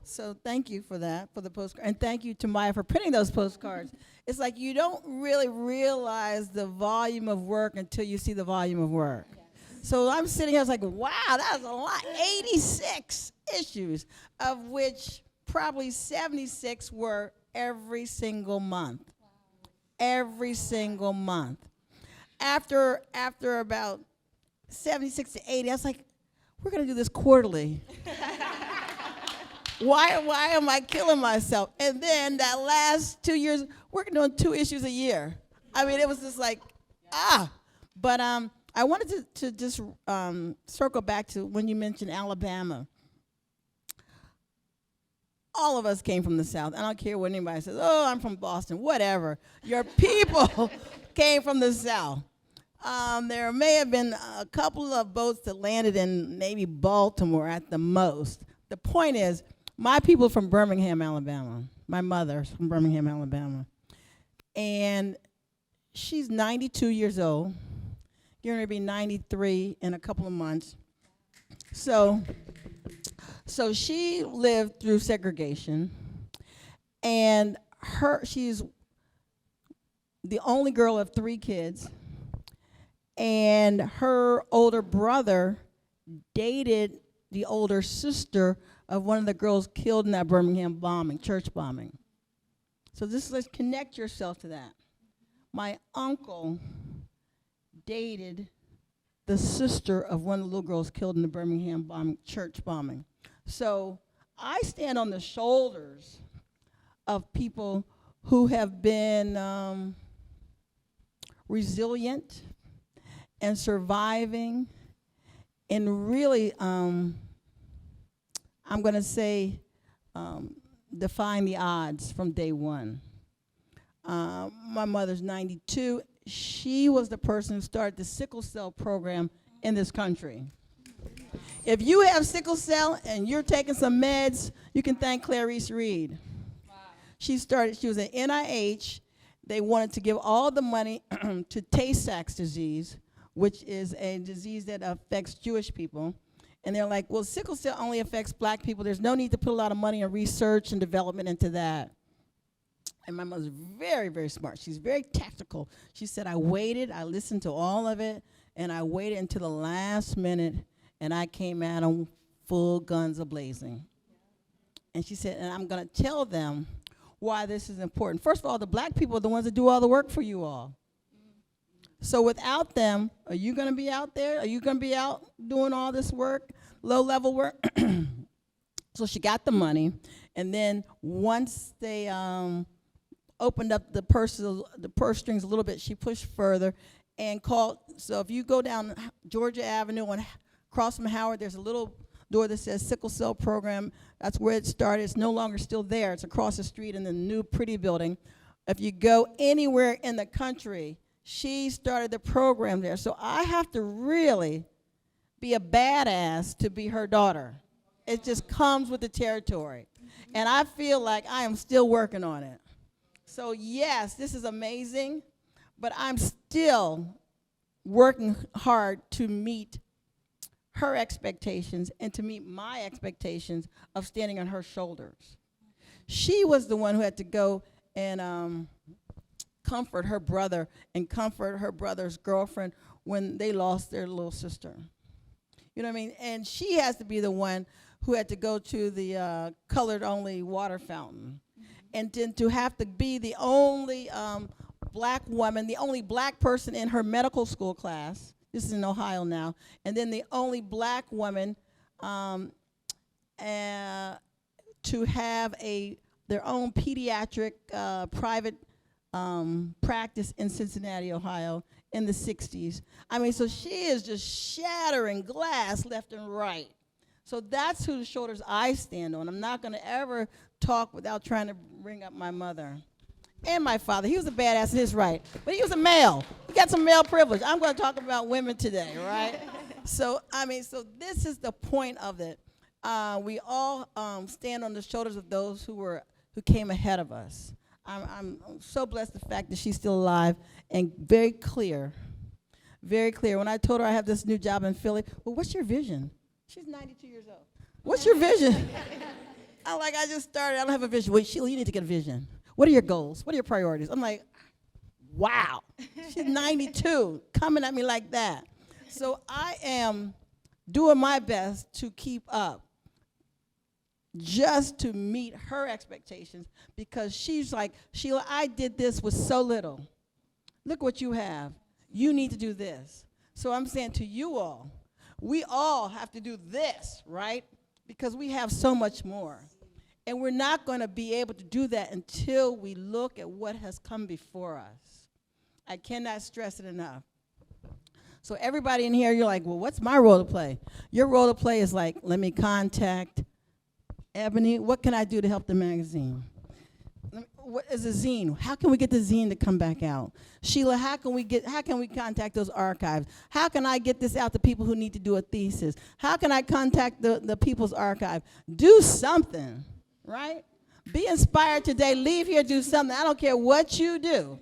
So thank you for that, for the postcard. And thank you to Maya for printing those postcards. It's like you don't really realize the volume of work until you see the volume of work. Yes. So I'm sitting here, I was like, wow, that's a lot. 86 issues, of which probably 76 were every single month. Wow. Every single month. After about 76 to 80, I was like, we're going to do this quarterly. Why am I killing myself? And then that last 2 years, we're doing 2 issues a year. I mean, it was just like, But I wanted to just circle back to when you mentioned Alabama. All of us came from the South. I don't care what anybody says, oh, I'm from Boston, whatever. Your people came from the South. There may have been a couple of boats that landed in maybe Baltimore at the most. The point is, my people are from Birmingham, Alabama. My mother's from Birmingham, Alabama. And she's 92 years old. You're going to be 93 in a couple of months. So she lived through segregation. And she's the only girl of 3 kids. And her older brother dated the older sister of one of the girls killed in that Birmingham bombing, church bombing. So let's connect yourself to that. My uncle dated the sister of one of the little girls killed in the Birmingham bombing, church bombing. So I stand on the shoulders of people who have been resilient and surviving and really, I'm going to say, defying the odds from day one. My mother's 92. She was the person who started the sickle cell program in this country. If you have sickle cell and you're taking some meds, you can thank Clarice Reed. Wow. She was at NIH. They wanted to give all the money to Tay-Sachs disease, which is a disease that affects Jewish people. And they're like, well, sickle cell only affects Black people. There's no need to put a lot of money in research and development into that. And my mother's very, very smart. She's very tactical. She said, I listened to all of it, and I waited until the last minute, and I came at them full guns a-blazing. And she said, and I'm going to tell them why this is important. First of all, the Black people are the ones that do all the work for you all. So without them, are you going to be out there? Are you going to be out doing all this work, low-level work? So she got the money, and then once they opened up the purse strings a little bit, she pushed further and called. So if you go down Georgia Avenue and across from Howard, there's a little door that says Sickle Cell Program. That's where it started. It's no longer still there. It's across the street in the new pretty building. If you go anywhere in the country, she started the program there. So I have to really be a badass to be her daughter It just comes with the territory. And I feel like I am still working on it. So yes, this is amazing, but I'm still working hard to meet her expectations and to meet my expectations of standing on her shoulders. She was the one who had to go and comfort her brother and comfort her brother's girlfriend when they lost their little sister. You know what I mean? And she has to be the one who had to go to the colored-only water fountain. And then to have to be the only black woman, the only black person in her medical school class. This is in Ohio now. And then the only black woman to have their own pediatric private practice in Cincinnati, Ohio in the 60s. I mean, so she is just shattering glass left and right. So that's whose shoulders I stand on. I'm not going to ever talk without trying to bring up my mother and my father. He was a badass in his right, but he was a male. He got some male privilege. I'm going to talk about women today, right? So, I mean, so this is the point of it. We all stand on the shoulders of those who came ahead of us. I'm so blessed the fact that she's still alive and very clear, very clear. When I told her I have this new job in Philly, well, what's your vision? She's 92 years old. What's your vision? I just started. I don't have a vision. Wait, Sheila, you need to get a vision. What are your goals? What are your priorities? I'm like, wow. She's 92, coming at me like that. So I am doing my best to keep up, just to meet her expectations, because she's like, Sheila, I did this with so little. Look what you have. You need to do this. So I'm saying to you all, we all have to do this, right? Because we have so much more. And we're not going to be able to do that until we look at what has come before us. I cannot stress it enough. So everybody in here, you're like, well, what's my role to play? Your role to play is like, let me contact Ebony. What can I do to help the magazine? What is a zine? How can we get the zine to come back out? Sheila, how can we contact those archives? How can I get this out to people who need to do a thesis? How can I contact the People's Archive? Do something, right? Be inspired today. Leave here, do something. I don't care what you do,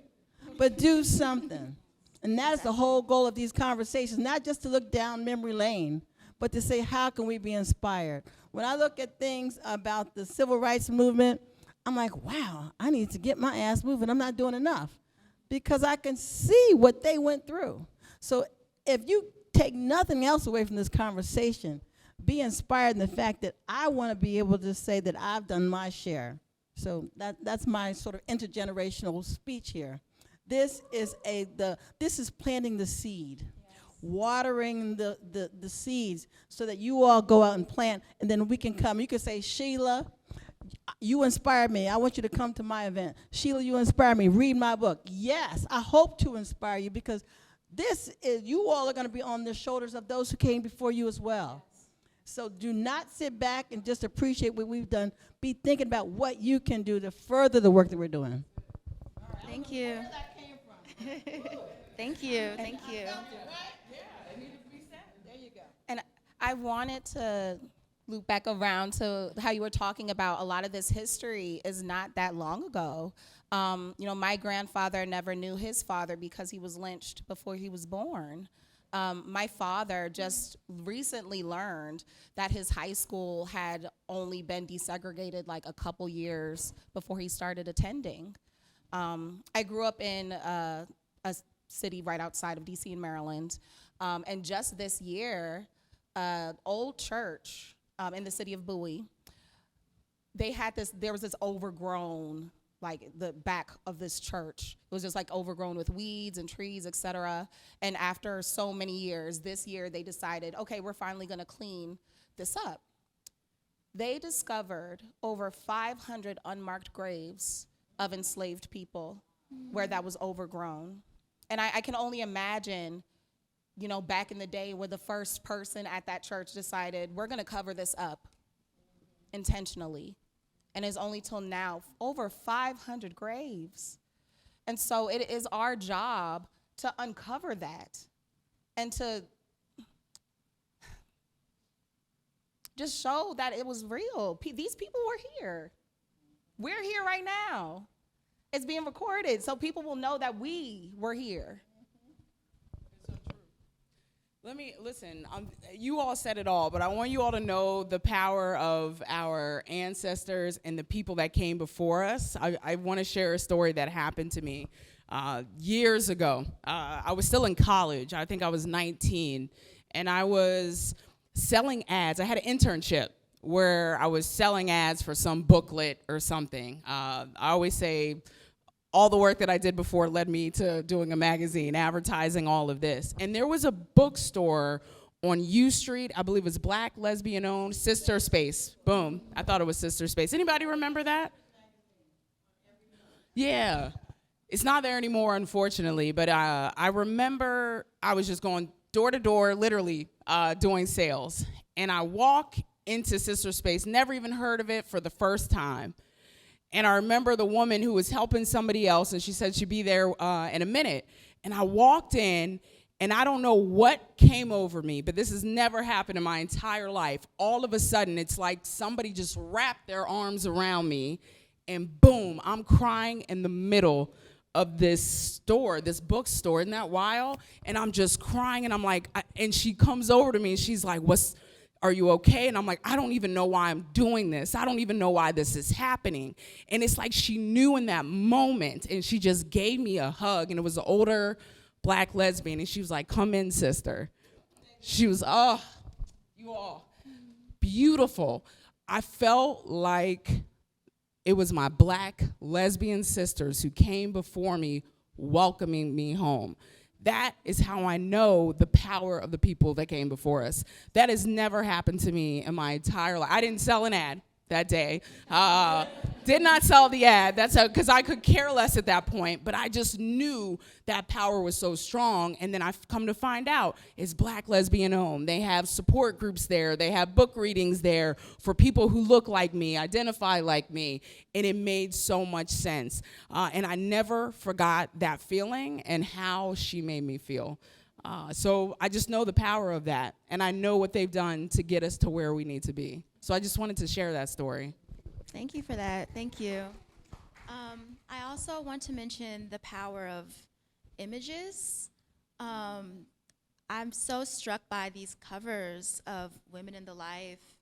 but do something. And that is the whole goal of these conversations, not just to look down memory lane, but to say, how can we be inspired? When I look at things about the civil rights movement, I'm like, wow, I need to get my ass moving. I'm not doing enough because I can see what they went through. So if you take nothing else away from this conversation, be inspired in the fact that I want to be able to say that I've done my share. So that's my sort of intergenerational speech here. This is planting the seed. Watering the seeds so that you all go out and plant, and then we can come. You can say, Sheila, you inspired me. I want you to come to my event. Sheila, you inspired me. Read my book. Yes, I hope to inspire you, because you all are going to be on the shoulders of those who came before you as well. So do not sit back and just appreciate what we've done. Be thinking about what you can do to further the work that we're doing. Thank you. Where that came from. Thank you. Thank you. And I wanted to loop back around to how you were talking about a lot of this history is not that long ago. My grandfather never knew his father because he was lynched before he was born. My father just recently learned that his high school had only been desegregated like a couple years before he started attending. I grew up in a city right outside of DC in Maryland, and just this year, old church in the city of Bowie, there was this overgrown, like the back of this church. It was just like overgrown with weeds and trees, et cetera. And after so many years, this year they decided, okay, we're finally gonna clean this up. They discovered over 500 unmarked graves of enslaved people where that was overgrown. And I can only imagine, back in the day where the first person at that church decided, we're gonna cover this up intentionally. And it's only till now, over 500 graves. And so it is our job to uncover that and to, just showed that it was real. These people were here. We're here right now. It's being recorded, so people will know that we were here. Let me listen. You all said it all, but I want you all to know the power of our ancestors and the people that came before us. I want to share a story that happened to me years ago. I was still in college. I think I was 19, and I was selling ads. I had an internship where I was selling ads for some booklet or something. I always say, all the work that I did before led me to doing a magazine, advertising all of this. And there was a bookstore on U Street, I believe it was Black, lesbian owned, Sister Space. Boom, I thought it was Sister Space. Anybody remember that? Yeah, it's not there anymore, unfortunately, but I remember I was just going door to door, literally doing sales. And I walk into Sister Space, never even heard of it for the first time. And I remember the woman who was helping somebody else, and she said she'd be there in a minute. And I walked in, and I don't know what came over me, but this has never happened in my entire life. All of a sudden, it's like somebody just wrapped their arms around me, and boom, I'm crying in the middle of this store, this bookstore. Isn't that wild? And I'm just crying, and I'm like, and she comes over to me, and she's like, are you okay? And I'm like, I don't even know why I'm doing this. I don't even know why this is happening. And it's like she knew in that moment, and she just gave me a hug, and it was an older Black lesbian, and she was like, come in, sister. She was, oh, you all, beautiful. I felt like it was my Black lesbian sisters who came before me welcoming me home. That is how I know the power of the people that came before us. That has never happened to me in my entire life. I didn't sell an ad that day. Did not sell the ad. That's because I could care less at that point, but I just knew that power was so strong. And then I've come to find out it's Black lesbian owned. They have support groups there. They have book readings there for people who look like me, identify like me, and it made so much sense. And I never forgot that feeling and how she made me feel. So I just know the power of that, and I know what they've done to get us to where we need to be. So I just wanted to share that story. Thank you for that. Thank you. I also want to mention the power of images. I'm so struck by these covers of Women in the Life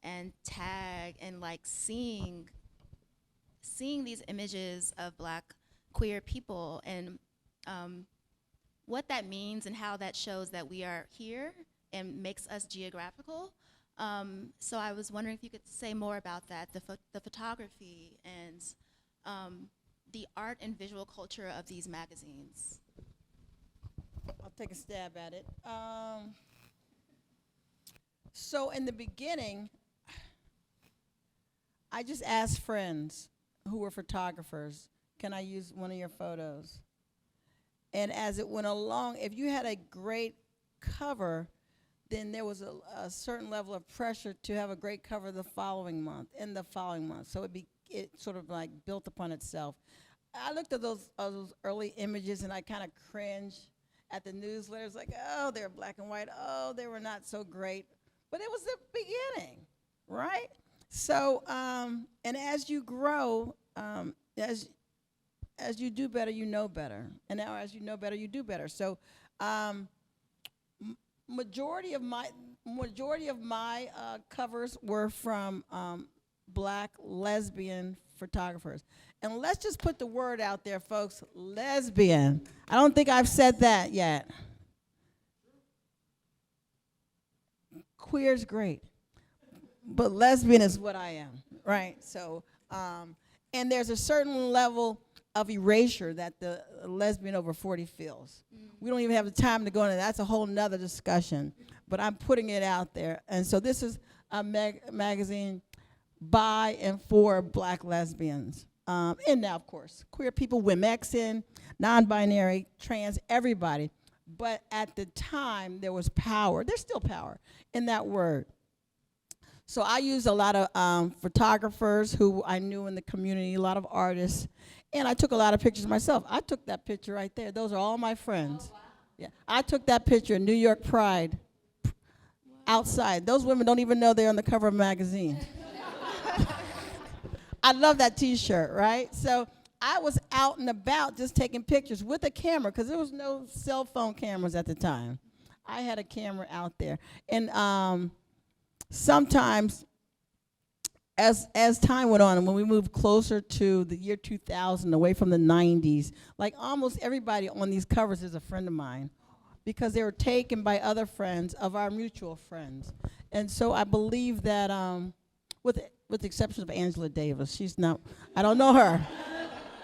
and Tag, and like seeing these images of Black queer people, and what that means and how that shows that we are here and makes us geographical. So I was wondering if you could say more about that, the photography and the art and visual culture of these magazines. I'll take a stab at it. So in the beginning, I just asked friends who were photographers, can I use one of your photos? And as it went along, if you had a great cover, then there was a certain level of pressure to have a great cover the following month, in the following month. So it sort of like built upon itself. I looked at those early images, and I kind of cringed at the newsletters, like, oh, they're black and white. Oh, they were not so great. But it was the beginning, right? So, and as you grow, as you do better, you know better. And now as you know better, you do better. So majority of my covers were from Black lesbian photographers. And let's just put the word out there, folks, lesbian. I don't think I've said that yet. Queer's great, but lesbian is what I am, right? So, and there's a certain level of erasure that the lesbian over 40 feels. We don't even have the time to go into that. That's a whole nother discussion, but I'm putting it out there. And so this is a magazine by and for Black lesbians. And now, of course, queer people, women, non-binary, trans, everybody. But at the time, there was power. There's still power in that word. So I used a lot of photographers who I knew in the community, a lot of artists, and I took a lot of pictures myself. I took that picture right there. Those are all my friends. Oh, wow. Yeah, I took that picture in New York Pride. Wow. outside. Those women don't even know they're on the cover of a magazine. I love that T-shirt, right? So I was out and about just taking pictures with a camera because there was no cell phone cameras at the time. I had a camera out there. And sometimes as time went on and when we moved closer to the year 2000, away from the 90s, like almost everybody on these covers is a friend of mine because they were taken by other friends of our mutual friends. And so I believe that, with the exception of Angela Davis, she's not, I don't know her.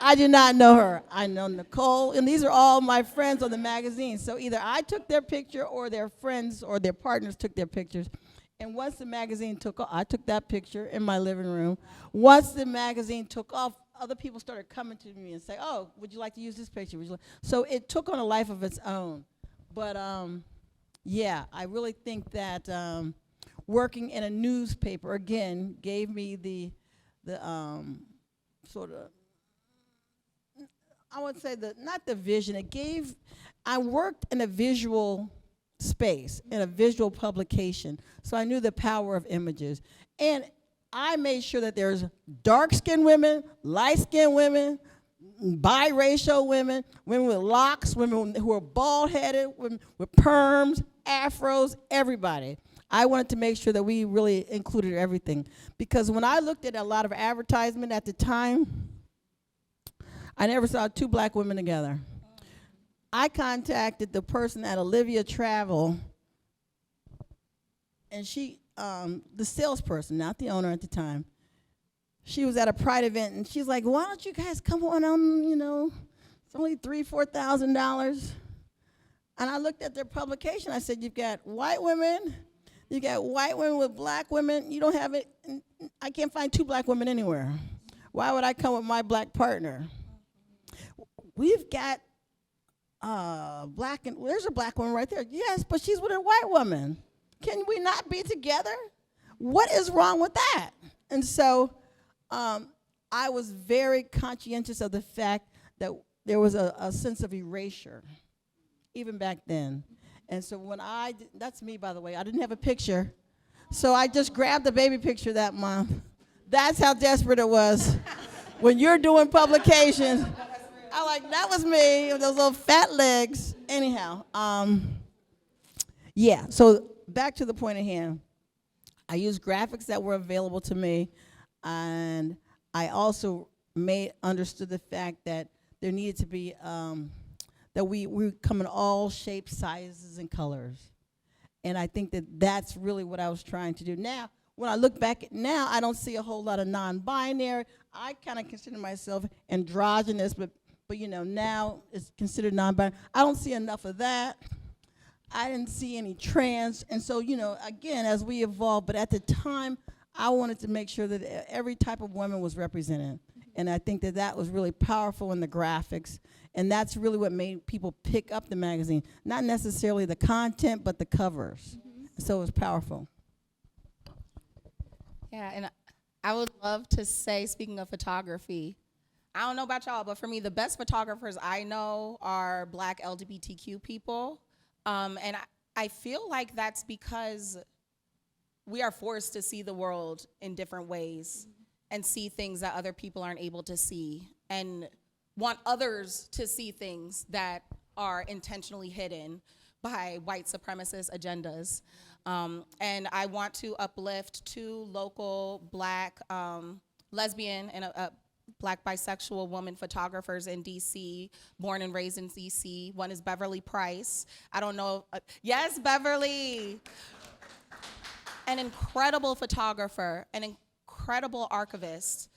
I do not know her. I know Nicole, and these are all my friends on the magazine. So either I took their picture or their friends or their partners took their pictures. And once the magazine took off, I took that picture in my living room. Once the magazine took off, other people started coming to me and say, oh, would you like to use this picture? Would you like? So it took on a life of its own. But yeah, I really think that working in a newspaper, again, gave me the sort of, I would say not the vision, I worked in a visual space, in a visual publication, so I knew the power of images. And I made sure that there's dark-skinned women, light-skinned women, biracial women, women with locks, women who are bald-headed, women with perms, afros, everybody. I wanted to make sure that we really included everything. Because when I looked at a lot of advertisement at the time, I never saw two black women together. I contacted the person at Olivia Travel, and she, the salesperson, not the owner at the time, she was at a Pride event, and she's like, why don't you guys come on, it's only $3,000-$4,000. And I looked at their publication. I said, you've got white women, you got white women with black women. You don't have it. I can't find two black women anywhere. Why would I come with my black partner? We've got there's a black woman right there. Yes, but she's with a white woman. Can we not be together? What is wrong with that? And so I was very conscientious of the fact that there was a sense of erasure, even back then. And so when that's me, by the way, I didn't have a picture. So I just grabbed the baby picture that month. That's how desperate it was. When you're doing publications, that was me, with those little fat legs. Anyhow, yeah, so back to the point at hand. I used graphics that were available to me, and I also understood the fact that there needed to be, that we come in all shapes, sizes, and colors. And I think that that's really what I was trying to do. Now, when I look back now, I don't see a whole lot of non-binary. I kind of consider myself androgynous, but now it's considered non-binary. I don't see enough of that. I didn't see any trans. And so, again, as we evolve, but at the time, I wanted to make sure that every type of woman was represented. And I think that was really powerful in the graphics. And that's really what made people pick up the magazine. Not necessarily the content, but the covers. So it was powerful. Yeah, and I would love to say, speaking of photography, I don't know about y'all, but for me, the best photographers I know are Black LGBTQ people. And I feel like that's because we are forced to see the world in different ways and see things that other people aren't able to see, and want others to see things that are intentionally hidden by white supremacist agendas. And I want to uplift two local Black lesbian and a Black bisexual woman photographers in DC, born and raised in DC. One is Beverly Price. I don't know, yes, Beverly. An incredible photographer, an incredible archivist,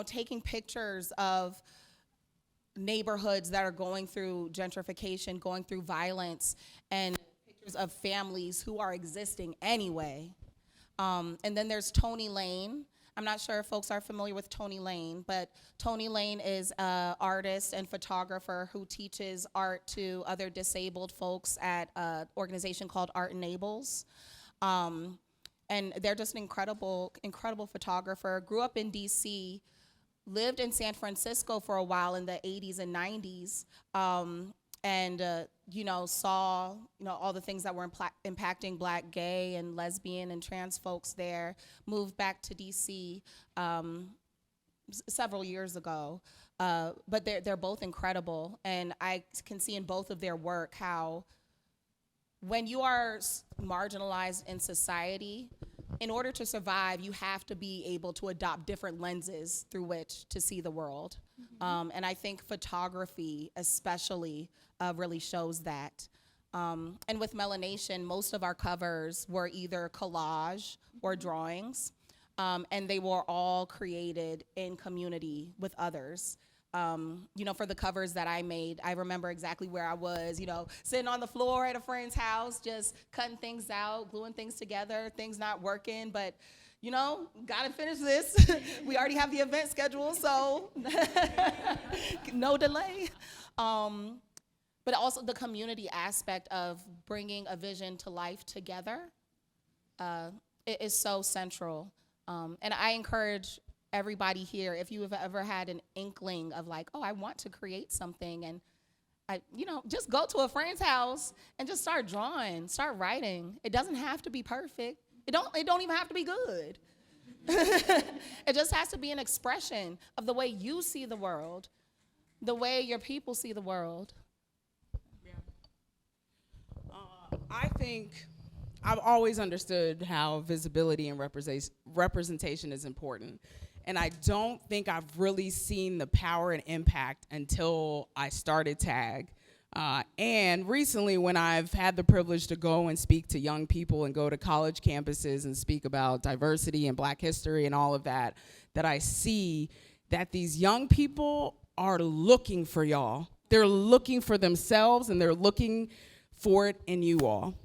taking pictures of neighborhoods that are going through gentrification, going through violence, and pictures of families who are existing anyway. And then there's Tony Lane. I'm not sure if folks are familiar with Tony Lane, but Tony Lane is an artist and photographer who teaches art to other disabled folks at an organization called Art Enables. And they're just an incredible, incredible photographer. Grew up in DC, lived in San Francisco for a while in the 80s and 90s, and saw, all the things that were impacting Black, gay, and lesbian and trans folks there, moved back to DC several years ago. But they're both incredible, and I can see in both of their work how when you are marginalized in society, in order to survive, you have to be able to adopt different lenses through which to see the world. And I think photography especially really shows that. And with Melanation, most of our covers were either collage or drawings, and they were all created in community with others. For the covers that I made, I remember exactly where I was, sitting on the floor at a friend's house, just cutting things out, gluing things together, things not working, but, gotta finish this. We already have the event scheduled, so no delay. But also the community aspect of bringing a vision to life together it is so central. And I encourage everybody here, if you have ever had an inkling of like, oh, I want to create something, and just go to a friend's house and just start drawing, start writing. It doesn't have to be perfect. It don't even have to be good. It just has to be an expression of the way you see the world, the way your people see the world. Yeah. I think I've always understood how visibility and representation is important. And I don't think I've really seen the power and impact until I started TAG. And recently, when I've had the privilege to go and speak to young people and go to college campuses and speak about diversity and Black history and all of that, that I see that these young people are looking for y'all. They're looking for themselves, and they're looking for it in you all.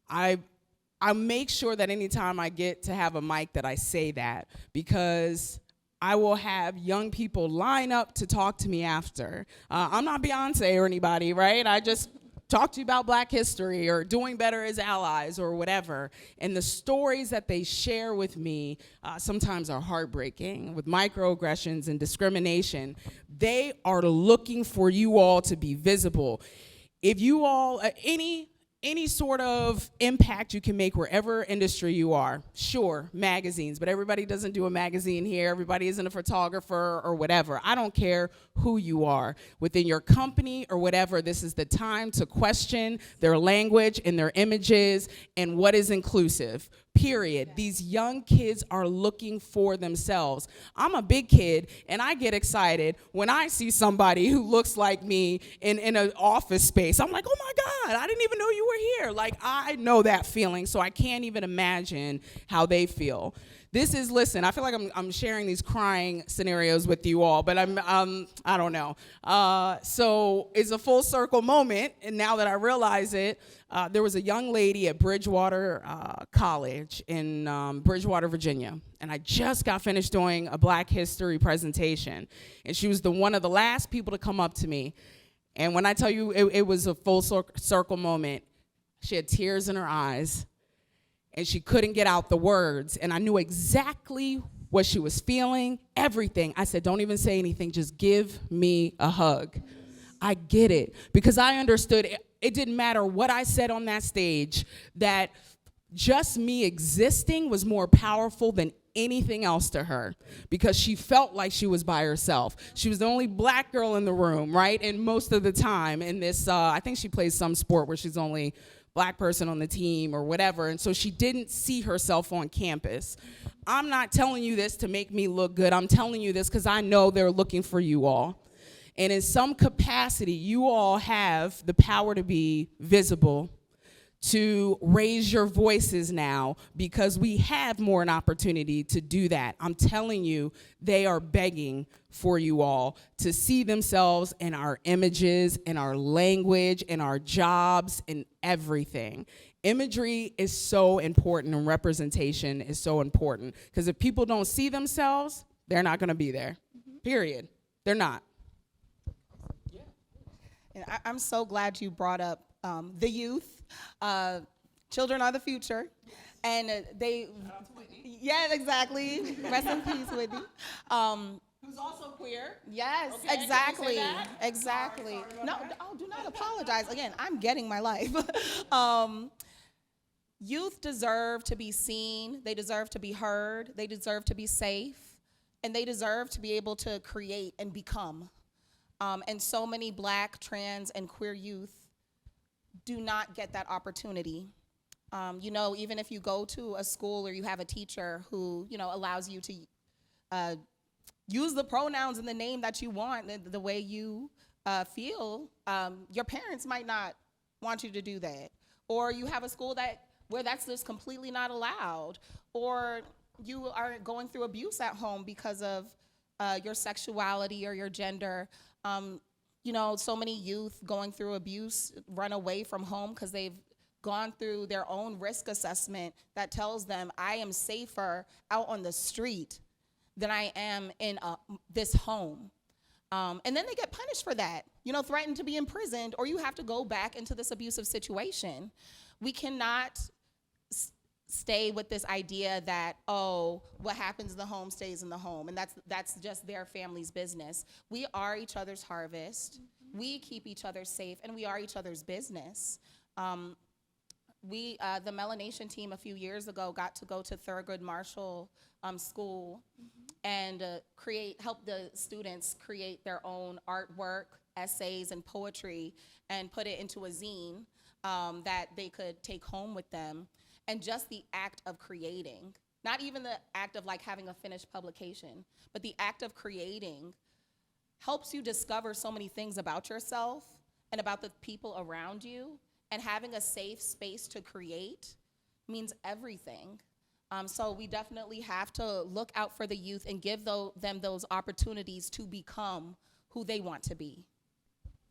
I make sure that anytime I get to have a mic that I say that, because I will have young people line up to talk to me after. I'm not Beyonce or anybody, right? I just talk to you about Black history or doing better as allies or whatever. And the stories that they share with me sometimes are heartbreaking, with microaggressions and discrimination. They are looking for you all to be visible. If you all, any sort of impact you can make wherever industry you are, sure, magazines, but everybody doesn't do a magazine here. Everybody isn't a photographer or whatever. I don't care who you are. Within your company or whatever, this is the time to question their language and their images and what is inclusive. Period. These young kids are looking for themselves. I'm a big kid, and I get excited when I see somebody who looks like me in an office space. I'm like, oh my God, I didn't even know you were here. Like, I know that feeling, so I can't even imagine how they feel. Listen, I feel like I'm sharing these crying scenarios with you all, but I don't know. So it's a full circle moment, and now that I realize it, there was a young lady at Bridgewater College in Bridgewater, Virginia, and I just got finished doing a Black history presentation, and she was one of the last people to come up to me, and when I tell you it was a full circle moment, she had tears in her eyes, and she couldn't get out the words, and I knew exactly what she was feeling, everything. I said, don't even say anything, just give me a hug. I get it, because I understood it didn't matter what I said on that stage, that just me existing was more powerful than anything else to her, because she felt like she was by herself. She was the only Black girl in the room, right? And most of the time in this, I think she plays some sport where she's the only Black person on the team or whatever, and so she didn't see herself on campus. I'm not telling you this to make me look good. I'm telling you this because I know they're looking for you all. And in some capacity, you all have the power to be visible, to raise your voices now, because we have more an opportunity to do that. I'm telling you, they are begging for you all to see themselves in our images, in our language, in our jobs, in everything. Imagery is so important, and representation is so important, because if people don't see themselves, they're not going to be there, period. They're not. And I'm so glad you brought up the youth. Children are the future, and yeah, exactly. Rest in peace, Whitney. who's also queer. Yes, Okay, can you say exactly. that? Exactly. Sorry about No, that. do not apologize. Again, I'm getting my life. Youth deserve to be seen, they deserve to be heard, they deserve to be safe, and they deserve to be able to create and become. And so many Black, trans, and queer youth do not get that opportunity. Even if you go to a school or you have a teacher who, allows you to use the pronouns and the name that you want, the way you feel, your parents might not want you to do that. Or you have a school where that's just completely not allowed. Or you are going through abuse at home because of your sexuality or your gender. So many youth going through abuse run away from home because they've gone through their own risk assessment that tells them, I am safer out on the street than I am in this home. And then they get punished for that, threatened to be imprisoned, or you have to go back into this abusive situation. We cannot stay with this idea that, what happens in the home stays in the home, and that's just their family's business. We are each other's harvest. We keep each other safe, and we are each other's business. The Melanation team a few years ago got to go to Thurgood Marshall School and help the students create their own artwork, essays, and poetry, and put it into a zine that they could take home with them. And just the act of creating, not even the act of having a finished publication, but the act of creating helps you discover so many things about yourself and about the people around you. And having a safe space to create means everything. So we definitely have to look out for the youth and give them those opportunities to become who they want to be.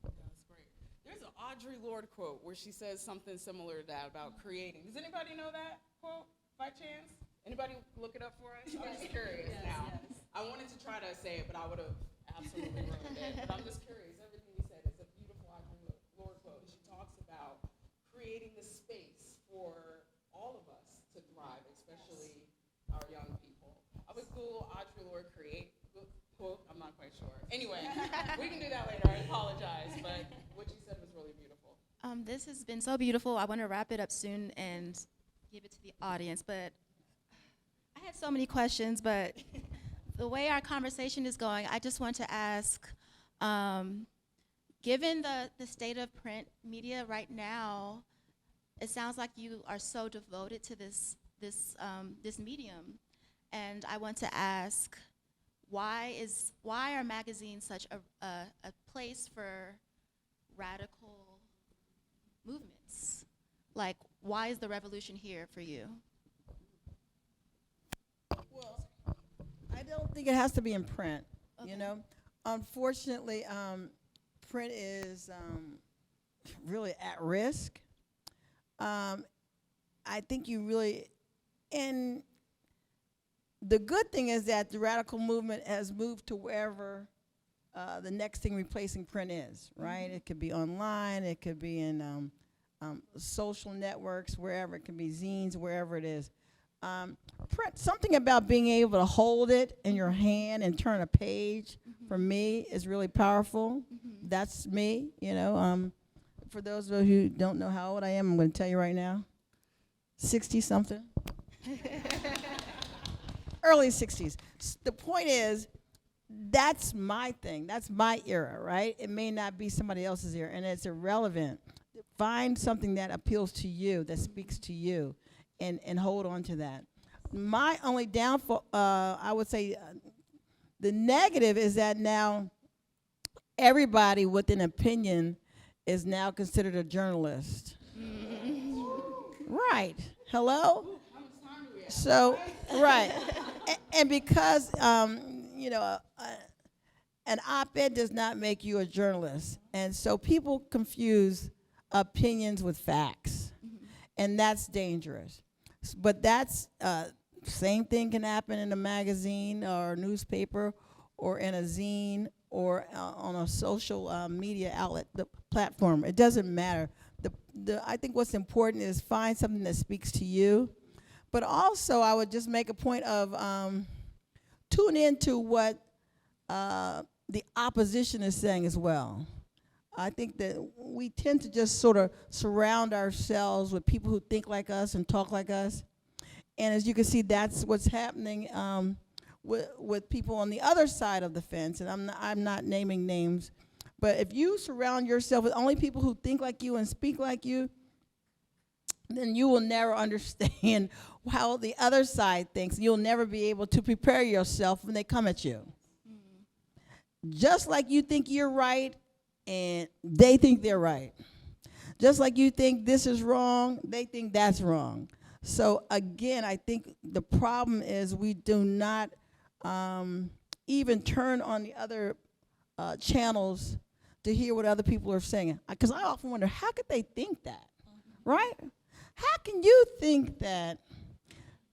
That's great. There's an Audre Lorde quote where she says something similar to that about creating. Does anybody know that quote by chance? Anybody look it up for us? I'm just curious now. I wanted to try to say it, but I would have absolutely ruined it. But I'm just curious. Everything you said is a beautiful Audre Lorde quote. She talks about creating the space for all of us to thrive, especially our young people. I was Google Audre Lorde quote. I'm not quite sure. Anyway, we can do that later. I apologize, but what you said was really beautiful. This has been so beautiful. I want to wrap it up soon and give it to the audience, but I had so many questions, but the way our conversation is going, I just want to ask, given the state of print media right now, it sounds like you are so devoted to this medium, and I want to ask, why are magazines such a place for radical movements? Why is the revolution here for you? Well, I don't think it has to be in print, Okay. Unfortunately, print is really at risk. I think and the good thing is that the radical movement has moved to wherever the next thing replacing print is, right? It could be online, it could be in social networks, wherever, it can be zines, wherever it is. Print, something about being able to hold it in your hand and turn a page, for me, is really powerful. That's me, For those of you who don't know how old I am, I'm going to tell you right now, 60-something. Early 60s. The point is, that's my thing. That's my era, right? It may not be somebody else's era, and it's irrelevant. Find something that appeals to you, that speaks to you, and hold on to that. My only downfall, I would say, the negative is that now everybody with an opinion is now considered a journalist. Right. Hello? So, right. And because, an op-ed does not make you a journalist. And so people confuse opinions with facts. And that's dangerous. But that's, same thing can happen in a magazine or a newspaper or in a zine or on a social media outlet, the platform. It doesn't matter. I think what's important is find something that speaks to you. But also, I would just make a point of tune into what the opposition is saying as well. I think that we tend to just sort of surround ourselves with people who think like us and talk like us. And as you can see, that's what's happening with people on the other side of the fence. And I'm not naming names, but if you surround yourself with only people who think like you and speak like you, then you will never understand how the other side thinks. You'll never be able to prepare yourself when they come at you. Just like you think you're right, and they think they're right. Just like you think this is wrong, they think that's wrong. So again, I think the problem is we do not even turn on the other channels to hear what other people are saying. Because I often wonder, how could they think that, right? How can you think that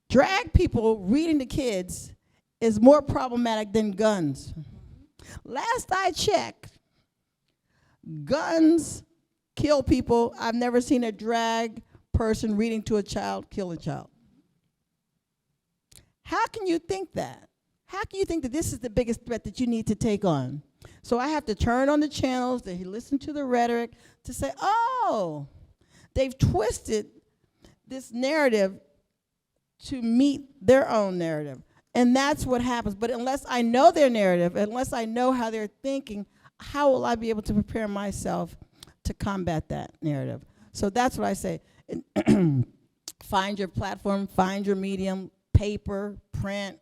drag people reading to kids is more problematic than guns? Last I checked, guns kill people. I've never seen a drag person reading to a child kill a child. How can you think that? How can you think that this is the biggest threat that you need to take on? So I have to turn on the channels, to listen to the rhetoric, to say, oh, they've twisted this narrative to meet their own narrative. And that's what happens. But unless I know their narrative, unless I know how they're thinking, how will I be able to prepare myself to combat that narrative? So that's what I say. Find your platform, find your medium, paper, print,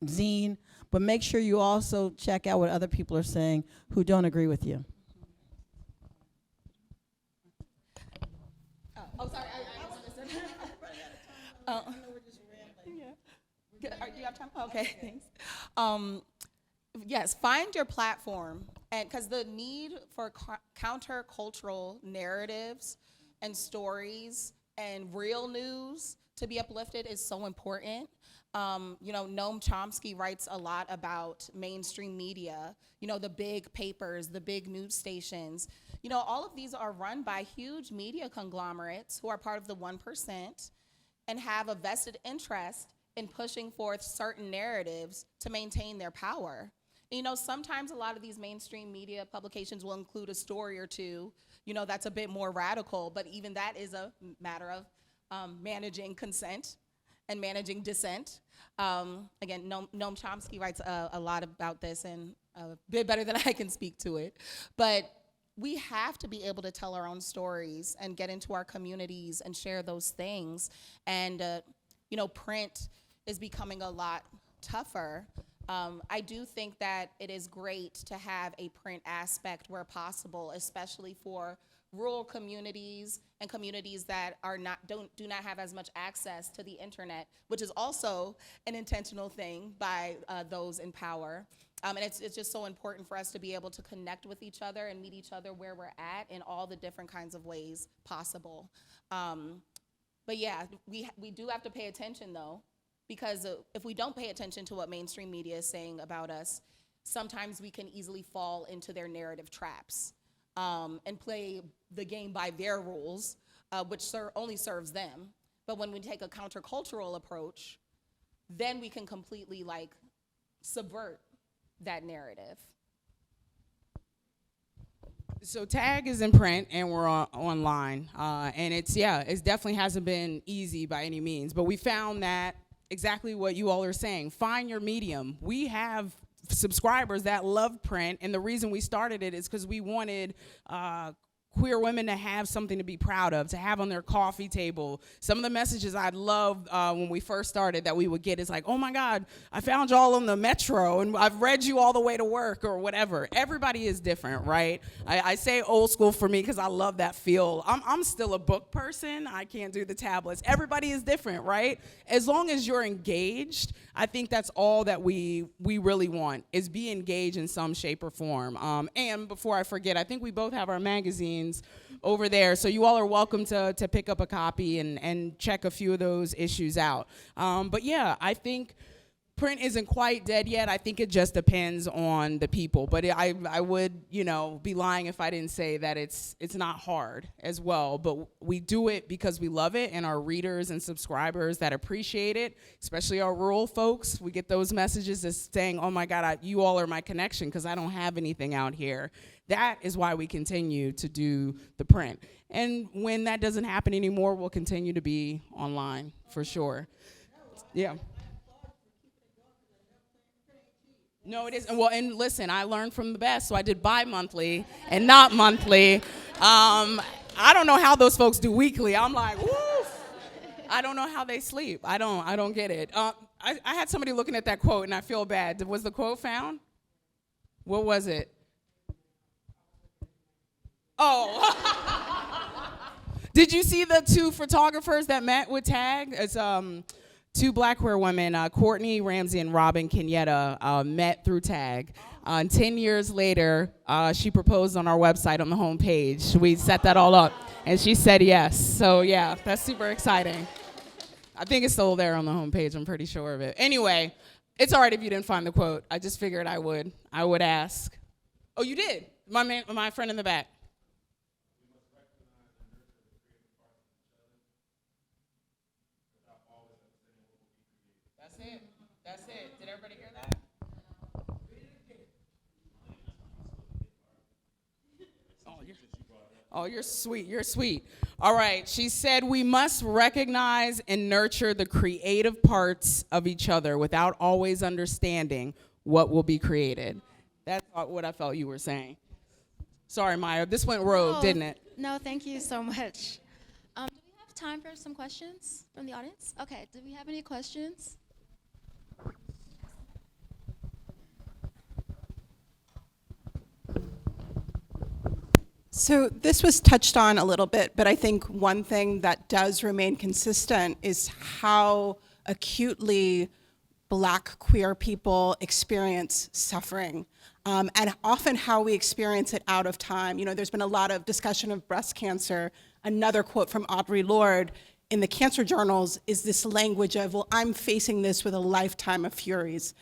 zine, but make sure you also check out what other people are saying who don't agree with you. Oh, sorry, I misunderstood. Do you have time? Okay, thanks. Yes, find your platform, and because the need for countercultural narratives and stories and real news to be uplifted is so important. Noam Chomsky writes a lot about mainstream media, the big papers, the big news stations. All of these are run by huge media conglomerates who are part of the 1% and have a vested interest in pushing forth certain narratives to maintain their power. Sometimes a lot of these mainstream media publications will include a story or two, that's a bit more radical, but even that is a matter of managing consent and managing dissent. Again, Noam Chomsky writes a lot about this, and a bit better than I can speak to it. But we have to be able to tell our own stories and get into our communities and share those things. And, print is becoming a lot tougher. I do think that it is great to have a print aspect where possible, especially for rural communities and communities that do not have as much access to the internet, which is also an intentional thing by those in power. And it's just so important for us to be able to connect with each other and meet each other where we're at in all the different kinds of ways possible. But yeah, we do have to pay attention though, because if we don't pay attention to what mainstream media is saying about us, sometimes we can easily fall into their narrative traps and play the game by their rules, which only serves them. But when we take a countercultural approach, then we can completely subvert that narrative. So TAG is in print and we're online, and it definitely hasn't been easy by any means, but we found that exactly what you all are saying. Find your medium. We have subscribers that love print, and the reason we started it is because we wanted queer women to have something to be proud of, to have on their coffee table. Some of the messages I loved when we first started that we would get is like, oh my God, I found y'all on the metro and I've read you all the way to work or whatever. Everybody is different, right? I say old school for me because I love that feel. I'm still a book person. I can't do the tablets. Everybody is different, right? As long as you're engaged, I think that's all that we really want, is be engaged in some shape or form. And before I forget, I think we both have our magazines over there, so you all are welcome to pick up a copy and check a few of those issues out. But yeah, I think print isn't quite dead yet. I think it just depends on the people. But I would, be lying if I didn't say that it's not hard as well. But we do it because we love it, and our readers and subscribers that appreciate it, especially our rural folks, we get those messages as saying, oh my God, you all are my connection because I don't have anything out here. That is why we continue to do the print. And when that doesn't happen anymore, we'll continue to be online for sure. Yeah. No, it isn't. Well, and listen, I learned from the best, so I did bi-monthly and not monthly. I don't know how those folks do weekly. I'm like, woof. I don't know how they sleep. I don't get it. I had somebody looking at that quote, and I feel bad. Was the quote found? What was it? Oh. Did you see the two photographers that met with Tag? It's two black queer women, Courtney Ramsey and Robin Kenyetta, met through Tag. 10 years later, she proposed on our website on the homepage. We set that all up, and she said yes. So yeah, that's super exciting. I think it's still there on the homepage. I'm pretty sure of it. Anyway, it's all right if you didn't find the quote. I just figured I would ask. Oh, you did? My friend in the back. That's it. Did everybody hear that? You're sweet. You're sweet. All right. She said we must recognize and nurture the creative parts of each other without always understanding what will be created. That's what I felt you were saying. Sorry, Maya. This went rogue, didn't it? No, thank you so much. Do we have time for some questions from the audience? Okay. Do we have any questions? So this was touched on a little bit, but I think one thing that does remain consistent is how acutely Black queer people experience suffering, and often how we experience it out of time. There's been a lot of discussion of breast cancer. Another quote from Audre Lorde in the cancer journals is this language of, well, I'm facing this with a lifetime of furies.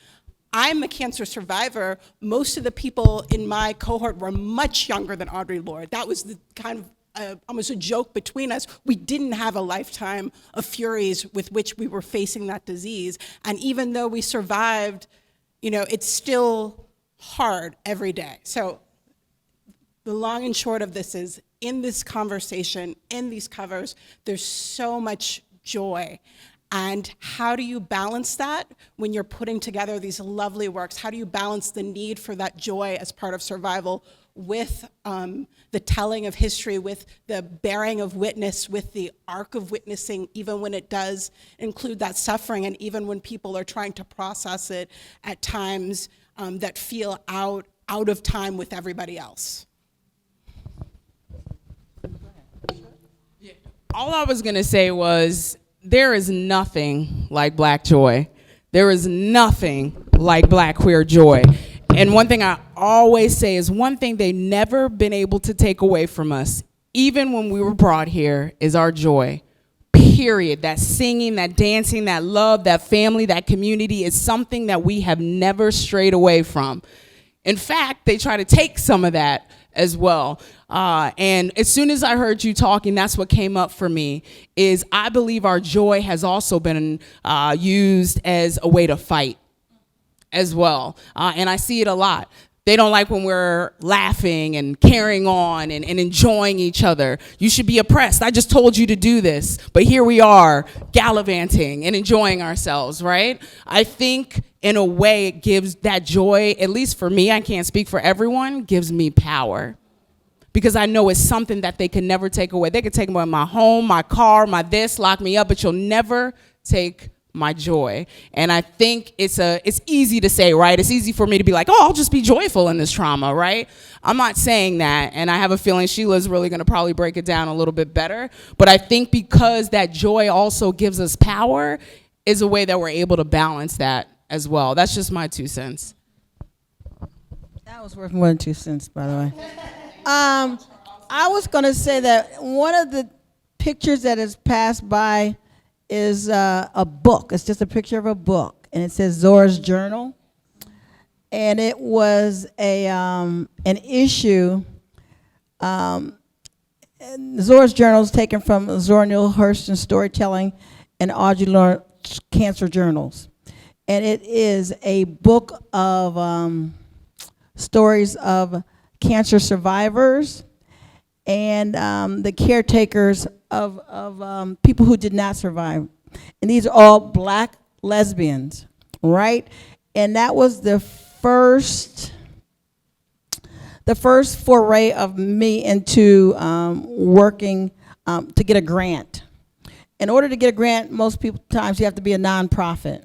I'm a cancer survivor. Most of the people in my cohort were much younger than Audre Lorde. That was the kind of almost a joke between us. We didn't have a lifetime of furies with which we were facing that disease. And even though we survived, it's still hard every day. So the long and short of this is, in this conversation, in these covers, there's so much joy. And how do you balance that when you're putting together these lovely works? How do you balance the need for that joy as part of survival with the telling of history, with the bearing of witness, with the arc of witnessing, even when it does include that suffering, and even when people are trying to process it at times that feel out of time with everybody else? All I was going to say was, there is nothing like Black joy. There is nothing like Black queer joy. And one thing I always say is, one thing they've never been able to take away from us, even when we were brought here, is our joy. Period. That singing, that dancing, that love, that family, that community is something that we have never strayed away from. In fact, they try to take some of that as well. And as soon as I heard you talking, that's what came up for me, is I believe our joy has also been used as a way to fight as well. And I see it a lot. They don't like when we're laughing and carrying on and enjoying each other. You should be oppressed. I just told you to do this, but here we are gallivanting and enjoying ourselves, right? I think in a way it gives that joy, at least for me, I can't speak for everyone, gives me power. Because I know it's something that they can never take away. They could take away my home, my car, my this, lock me up, but you'll never take my joy. And I think it's easy to say, right? It's easy for me to be like, oh, I'll just be joyful in this trauma, right? I'm not saying that, and I have a feeling Sheila's really gonna probably break it down a little bit better, but I think because that joy also gives us power is a way that we're able to balance that as well. That's just my 2 cents. That was worth more than 2 cents, by the way. I was gonna say that one of the pictures that has passed by is a book. It's just a picture of a book. and it says Zora's Journal. And it was an issue. Zora's Journal is taken from Zora Neale Hurston's Storytelling and Audre Lorde's Cancer Journals. And it is a book of stories of cancer survivors and the caretakers of people who did not survive. And these are all black lesbians, right? And that was the first foray of me into working to get a grant. In order to get a grant, most times you have to be a nonprofit.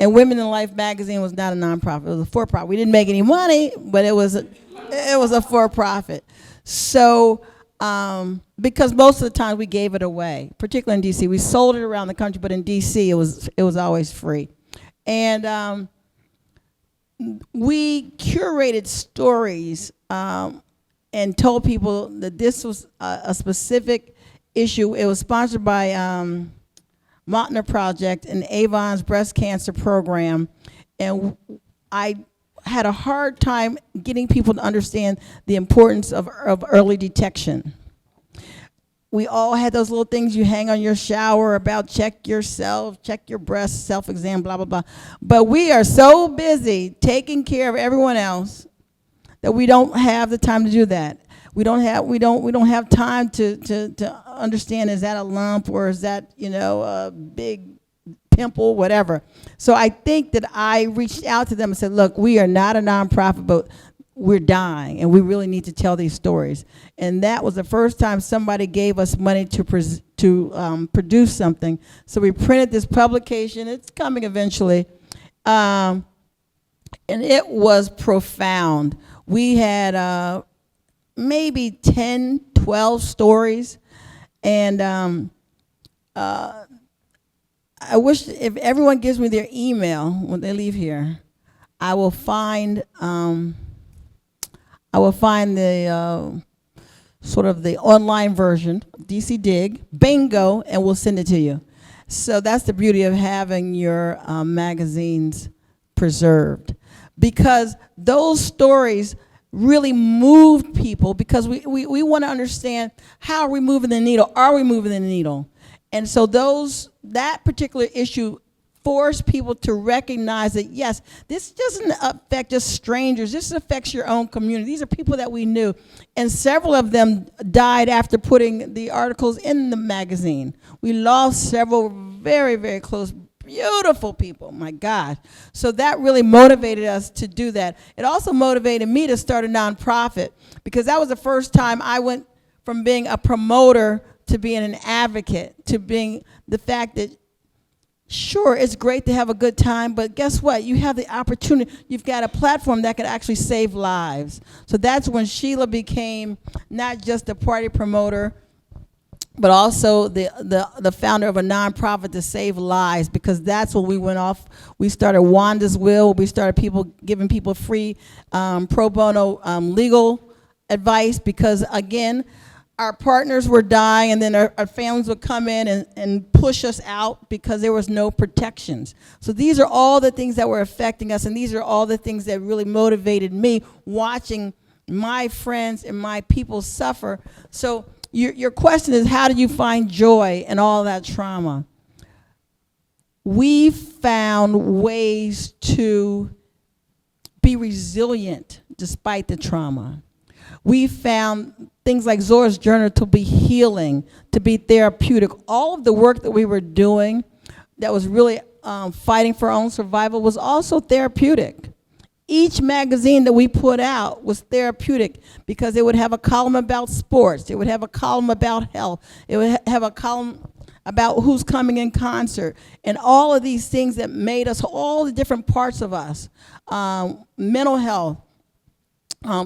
And Women in Life magazine was not a nonprofit; it was a for-profit. We didn't make any money, but it was a for-profit. So, because most of the time we gave it away, particularly in D.C., we sold it around the country, but in D.C. it was always free. And we curated stories and told people that this was a specific issue. It was sponsored by Montner Project and Avon's breast cancer program. And I had a hard time getting people to understand the importance of early detection. We all had those little things you hang on your shower about check yourself, check your breast, self-exam, blah, blah, blah. But we are so busy taking care of everyone else that we don't have the time to do that. We don't have time to understand, is that a lump or is that, a big pimple, whatever. So I think that I reached out to them and said, look, we are not a nonprofit, but we're dying, and we really need to tell these stories. And that was the first time somebody gave us money to produce something. So we printed this publication. It's coming eventually. And it was profound. We had maybe 10, 12 stories. And I wish if everyone gives me their email when they leave here, I will find the sort of the online version, DC Dig, bingo, and we'll send it to you. So that's the beauty of having your magazines preserved, because those stories really moved people, because we want to understand, how are we moving the needle? Are we moving the needle? And so that particular issue forced people to recognize that, yes, this doesn't affect just strangers. This affects your own community. These are people that we knew. And several of them died after putting the articles in the magazine. We lost several very, very close, beautiful people, my God. So that really motivated us to do that. It also motivated me to start a nonprofit, because that was the first time I went from being a promoter to being an advocate, to being the fact that, sure, it's great to have a good time, but guess what? You have the opportunity. You've got a platform that could actually save lives. So that's when Sheila became not just a party promoter, but also the founder of a nonprofit to save lives, because that's when we went off. We started Wanda's Will. We started giving people free pro bono legal advice, because, again, our partners were dying, and then our families would come in and push us out because there was no protections. So these are all the things that were affecting us, and these are all the things that really motivated me, watching my friends and my people suffer. So your question is, how do you find joy in all that trauma? We found ways to be resilient despite the trauma. We found things like Zora's Journal to be healing, to be therapeutic. All of the work that we were doing that was really fighting for our own survival was also therapeutic. Each magazine that we put out was therapeutic, because it would have a column about sports. It would have a column about health. It would have a column about who's coming in concert, and all of these things that made us, all the different parts of us, mental health,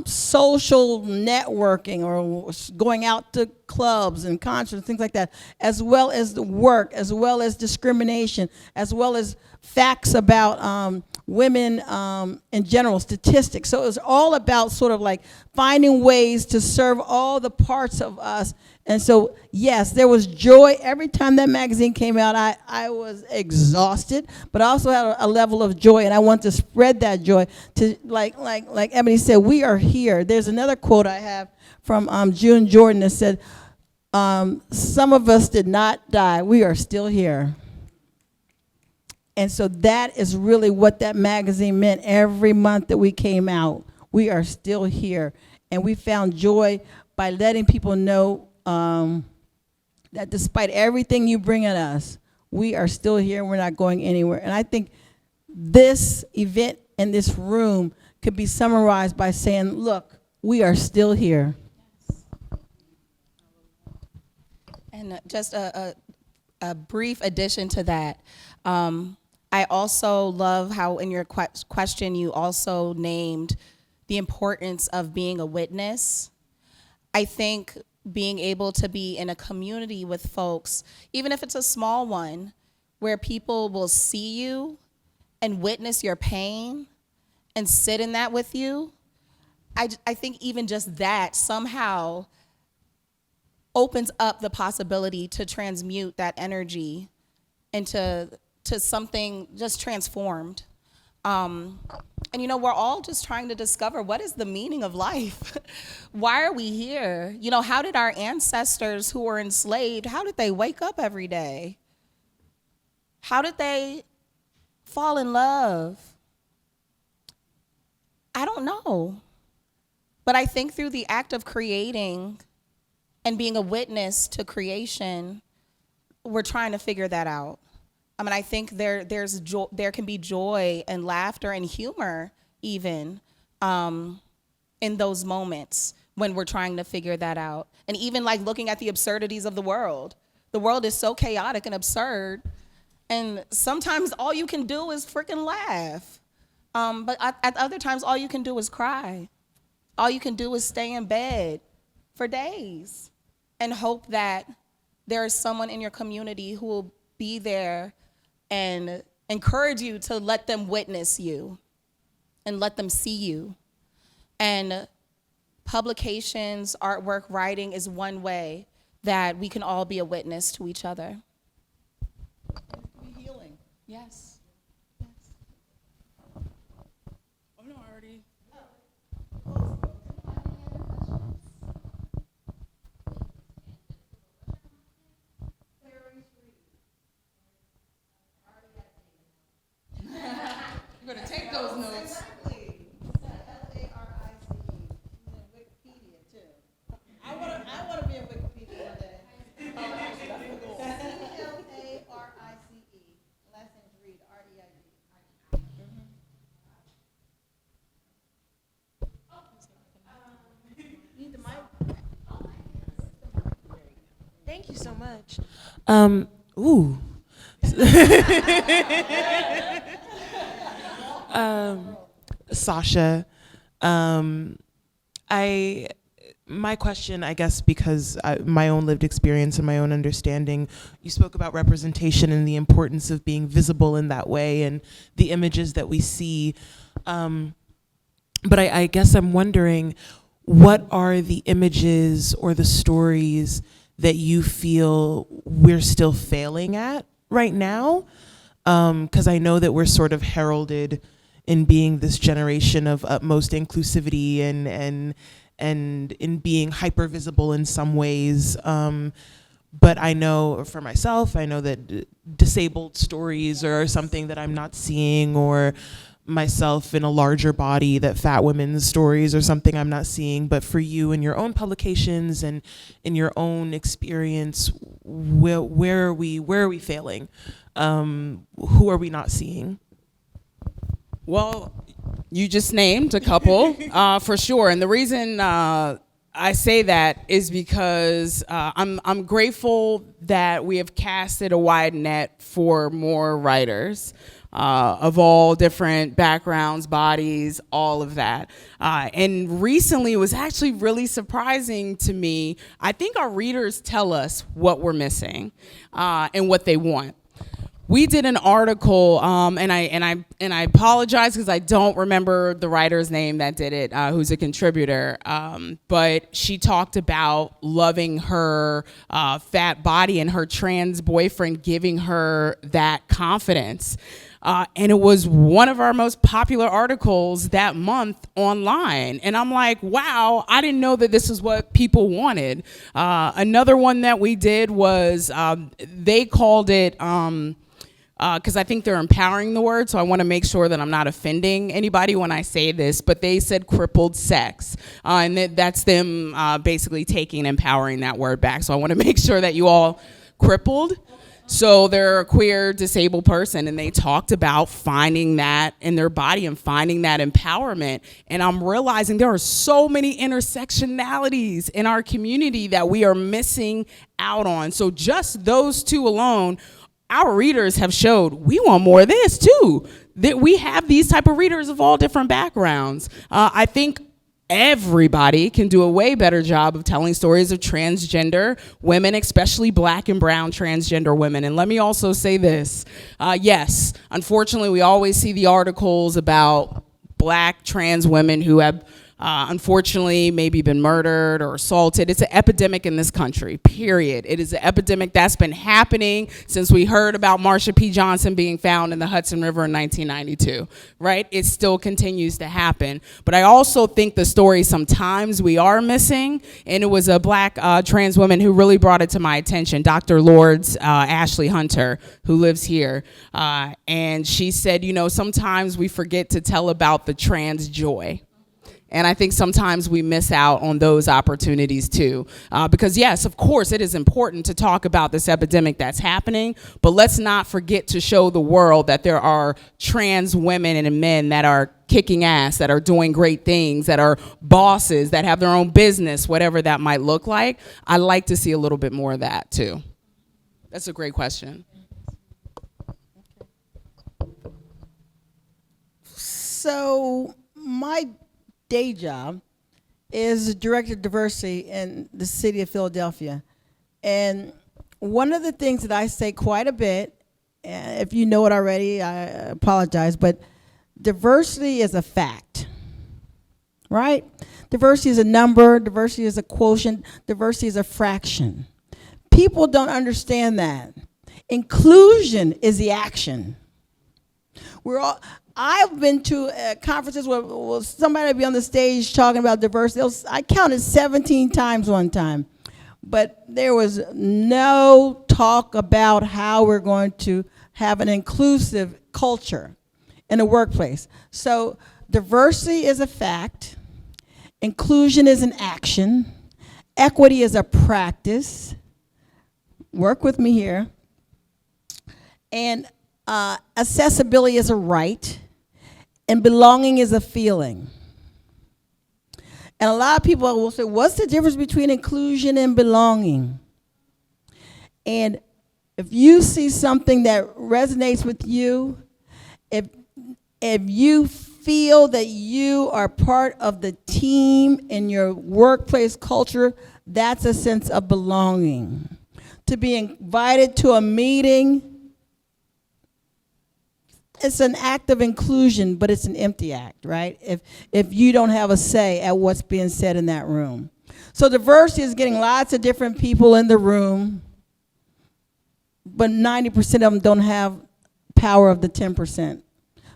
social networking, or going out to clubs and concerts, things like that, as well as the work, as well as discrimination, as well as facts about women in general, statistics. So it was all about sort of like finding ways to serve all the parts of us And so, yes, there was joy every time that magazine came out. I was exhausted, but I also had a level of joy, and I want to spread that joy to, like Ebony said, we are here. There's another quote I have from June Jordan that said, some of us did not die. We are still here. And so that is really what that magazine meant every month that we came out. We are still here. And we found joy by letting people know that despite everything you bring at us, we are still here and we're not going anywhere. And I think this event in this room could be summarized by saying, look, we are still here. And just a brief addition to that, I also love how in your question you also named the importance of being a witness. I think being able to be in a community with folks, even if it's a small one, where people will see you and witness your pain and sit in that with you, I think even just that somehow opens up the possibility to transmute that energy into something just transformed. And you know, we're all just trying to discover what is the meaning of life? Why are we here? You know, how did our ancestors who were enslaved, how did they wake up every day? How did they fall in love? I don't know. But I think through the act of creating and being a witness to creation, we're trying to figure that out. I mean, I think there can be joy and laughter and humor even in those moments when we're trying to figure that out. And even like looking at the absurdities of the world. The world is so chaotic and absurd, and sometimes all you can do is freaking laugh. But at other times, all you can do is cry. All you can do is stay in bed for days and hope that there is someone in your community who will be there and encourage you to let them witness you and let them see you. And publications, artwork, writing is one way that we can all be a witness to each other. Be healing. Yes. Oh, no, I already. You're going to take those notes. Wikipedia too. I want to be in Wikipedia one day. C-L-A-R-I-C-E. Last name's Reed. R-E-I-D. Need the mic? Thank you so much. Ooh. Sasha, my question, I guess, because my own lived experience and my own understanding, you spoke about representation and the importance of being visible in that way and the images that we see. But I guess I'm wondering, what are the images or the stories that you feel we're still failing at right now? Because I know that we're sort of heralded in being this generation of utmost inclusivity and in being hyper visible in some ways. But I know for myself, I know that disabled stories are something that I'm not seeing, or myself in a larger body, that fat women's stories are something I'm not seeing. But for you in your own publications and in your own experience, where are we failing? Who are we not seeing? Well, you just named a couple for sure, and the reason I say that is because I'm grateful that we have casted a wide net for more writers of all different backgrounds, bodies, all of that. And recently, it was actually really surprising to me. I think our readers tell us what we're missing and what they want. we did an article, and I apologize because I don't remember the writer's name that did it, who's a contributor. But she talked about loving her fat body and her trans boyfriend giving her that confidence. And it was one of our most popular articles that month online. And I'm like, wow, I didn't know that this is what people wanted. Another one that we did was, they called it, because I think they're empowering the word, so I want to make sure that I'm not offending anybody when I say this, but they said crippled sex. And that's them basically taking and empowering that word back. So I want to make sure that you all crippled. So they're a queer disabled person, and they talked about finding that in their body and finding that empowerment. And I'm realizing there are so many intersectionalities in our community that we are missing out on. So just those two alone, our readers have showed we want more of this too. That we have these type of readers of all different backgrounds. I think everybody can do a way better job of telling stories of transgender women, especially Black and brown transgender women. And let me also say this. Yes, unfortunately, we always see the articles about Black trans women who have unfortunately maybe been murdered or assaulted. It's an epidemic in this country, period. It is an epidemic that's been happening since we heard about Marsha P. Johnson being found in the Hudson River in 1992, right? It still continues to happen. But I also think the story sometimes we are missing, and it was a Black trans woman who really brought it to my attention, Dr. Lords Ashley Hunter, who lives here. And she said, you know, sometimes we forget to tell about the trans joy. And I think sometimes we miss out on those opportunities too. Because yes, of course, it is important to talk about this epidemic that's happening, but let's not forget to show the world that there are trans women and men that are kicking ass, that are doing great things, that are bosses, that have their own business, whatever that might look like. I like to see a little bit more of that too. That's a great question. So my day job is director of diversity in the city of Philadelphia. And one of the things that I say quite a bit, and if you know it already, I apologize, but diversity is a fact, right? Diversity is a number, diversity is a quotient, diversity is a fraction. People don't understand that. Inclusion is the action. I've been to conferences where somebody would be on the stage talking about diversity. I counted 17 times one time. But there was no talk about how we're going to have an inclusive culture in the workplace. So diversity is a fact. Inclusion is an action. Equity is a practice. Work with me here. And accessibility is a right, and belonging is a feeling. And a lot of people will say, what's the difference between inclusion and belonging? And if you see something that resonates with you, if you feel that you are part of the team in your workplace culture, that's a sense of belonging. To be invited to a meeting, it's an act of inclusion, but it's an empty act, right? If you don't have a say at what's being said in that room. So diversity is getting lots of different people in the room, but 90% of them don't have power of the 10%.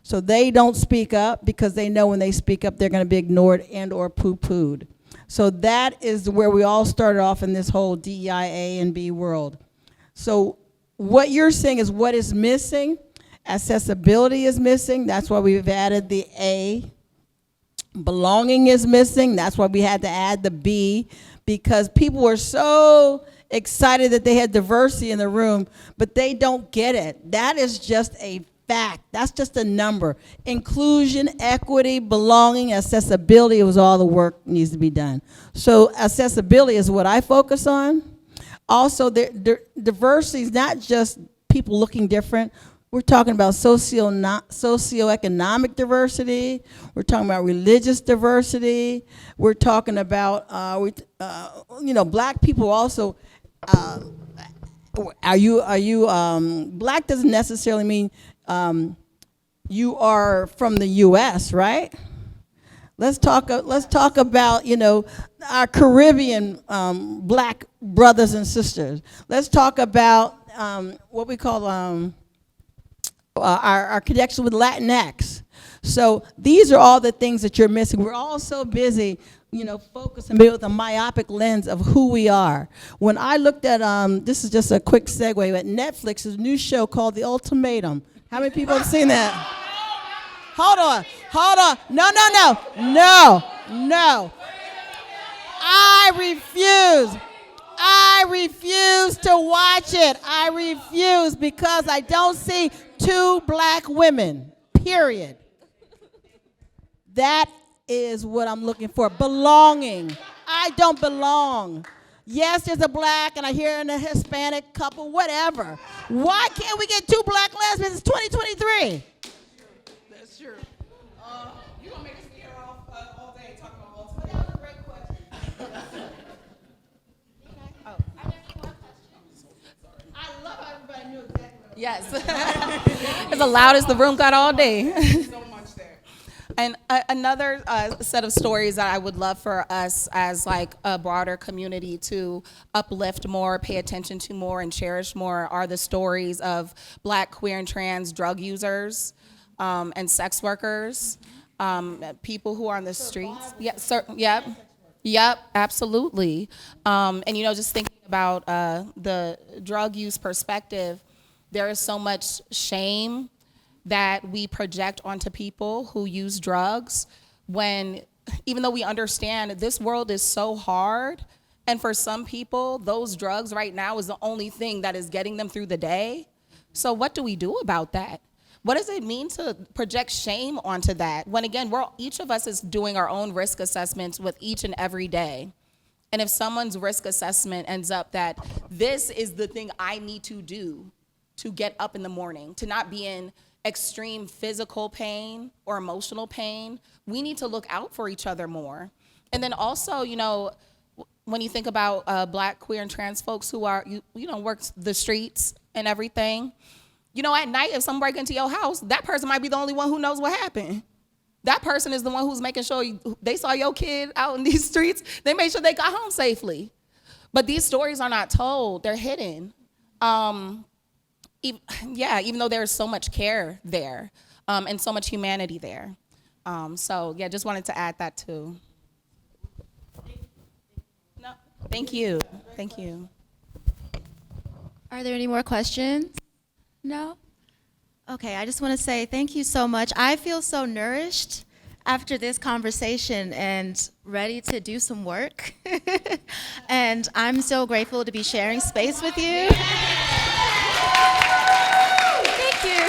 So they don't speak up because they know when they speak up, they're going to be ignored and or poo-pooed. So that is where we all started off in this whole DEI A and B world. So what you're saying is what is missing. Accessibility is missing. That's why we've added the A. Belonging is missing. That's why we had to add the B, because people were so excited that they had diversity in the room, but they don't get it. That is just a fact. That's just a number. Inclusion, equity, belonging, accessibility was all the work needs to be done. So accessibility is what I focus on. Also, diversity is not just people looking different. We're talking about socioeconomic diversity. We're talking about religious diversity. We're talking about, Black people also are you black doesn't necessarily mean you are from the U.S., right? Let's talk about, our Caribbean black brothers and sisters. Let's talk about what we call our connection with Latinx. So these are all the things that you're missing. We're all so busy, focusing with a myopic lens of who we are. When I looked at, this is just a quick segue, at Netflix's new show called The Ultimatum. How many people have seen that? Hold on. No. I refuse to watch it. I refuse because I don't see two black women, period. That is what I'm looking for, belonging. I don't belong. Yes, there's a black and I hear in a Hispanic couple, whatever. Why can't we get two black lesbians? It's 2023. That's true. You gonna make us be here all day talking about multiple. That was a great question. I love how everybody knew exactly what Yes. It's the loudest the room got all day. So much there. And another set of stories that I would love for us as like a broader community to uplift more, pay attention to more, and cherish more are the stories of Black, queer, and trans drug users and sex workers, people who are on the streets. Yep, absolutely. And just thinking about the drug use perspective, there is so much shame that we project onto people who use drugs when, even though we understand that this world is so hard, and for some people, those drugs right now is the only thing that is getting them through the day. So what do we do about that? What does it mean to project shame onto that? When again, each of us is doing our own risk assessments with each and every day. And if someone's risk assessment ends up that this is the thing I need to do to get up in the morning, to not be in extreme physical pain or emotional pain, we need to look out for each other more. And then also, when you think about Black, queer, and trans folks who are, work the streets and everything, at night, if someone breaks into your house, that person might be the only one who knows what happened. That person is the one who's making sure they saw your kid out in these streets. They made sure they got home safely. But these stories are not told. They're hidden. Even though there's so much care there and so much humanity there. Just wanted to add that too. No, thank you. Thank you. Are there any more questions? No? Okay, I just want to say thank you so much. I feel so nourished after this conversation and ready to do some work. And I'm so grateful to be sharing space with you. Thank you.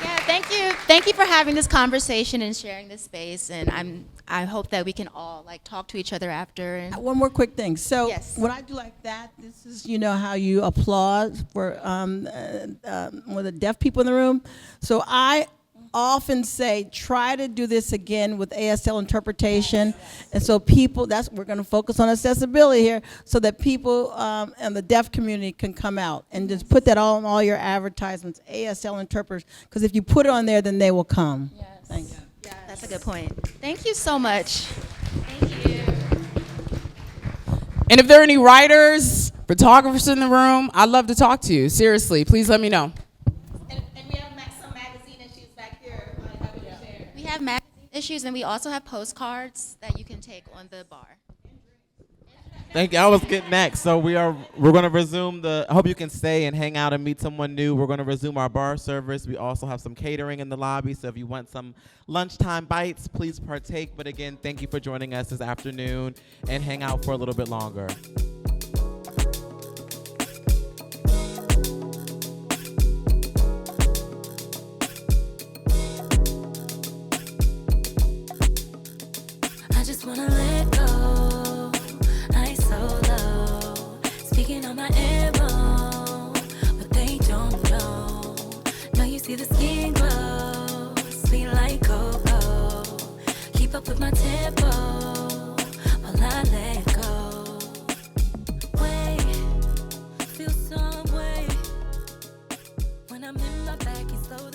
Yeah, thank you. Thank you for having this conversation and sharing this space. And I hope that we can all talk to each other after. And One more quick thing. So Yes. when I do like that, this is how you applaud for with the deaf people in the room. So I often say, try to do this again with ASL interpretation. And so we're going to focus on accessibility here so that people and the deaf community can come out and just put that all in all your advertisements, ASL interpreters, because if you put it on there, then they will come. Yes. Thank you. That's a good point. Thank you so much. Thank you. And if there are any writers, photographers in the room, I'd love to talk to you. Seriously, please let me know. And we have some magazine issues back here. We have magazine issues, and we also have postcards that you can take on the bar. Thank you. I was getting next. So we're going to resume I hope you can stay and hang out and meet someone new. We're going to resume our bar service. We also have some catering in the lobby. So if you want some lunchtime bites, please partake. But again, thank you for joining us this afternoon and hang out for a little bit longer. I just wanna let go. I so low, speaking on my arrow, but they don't know. Now you see the skin glow, sweet like cocoa. Keep up with my tempo while I let go. I'm in my bag, he slow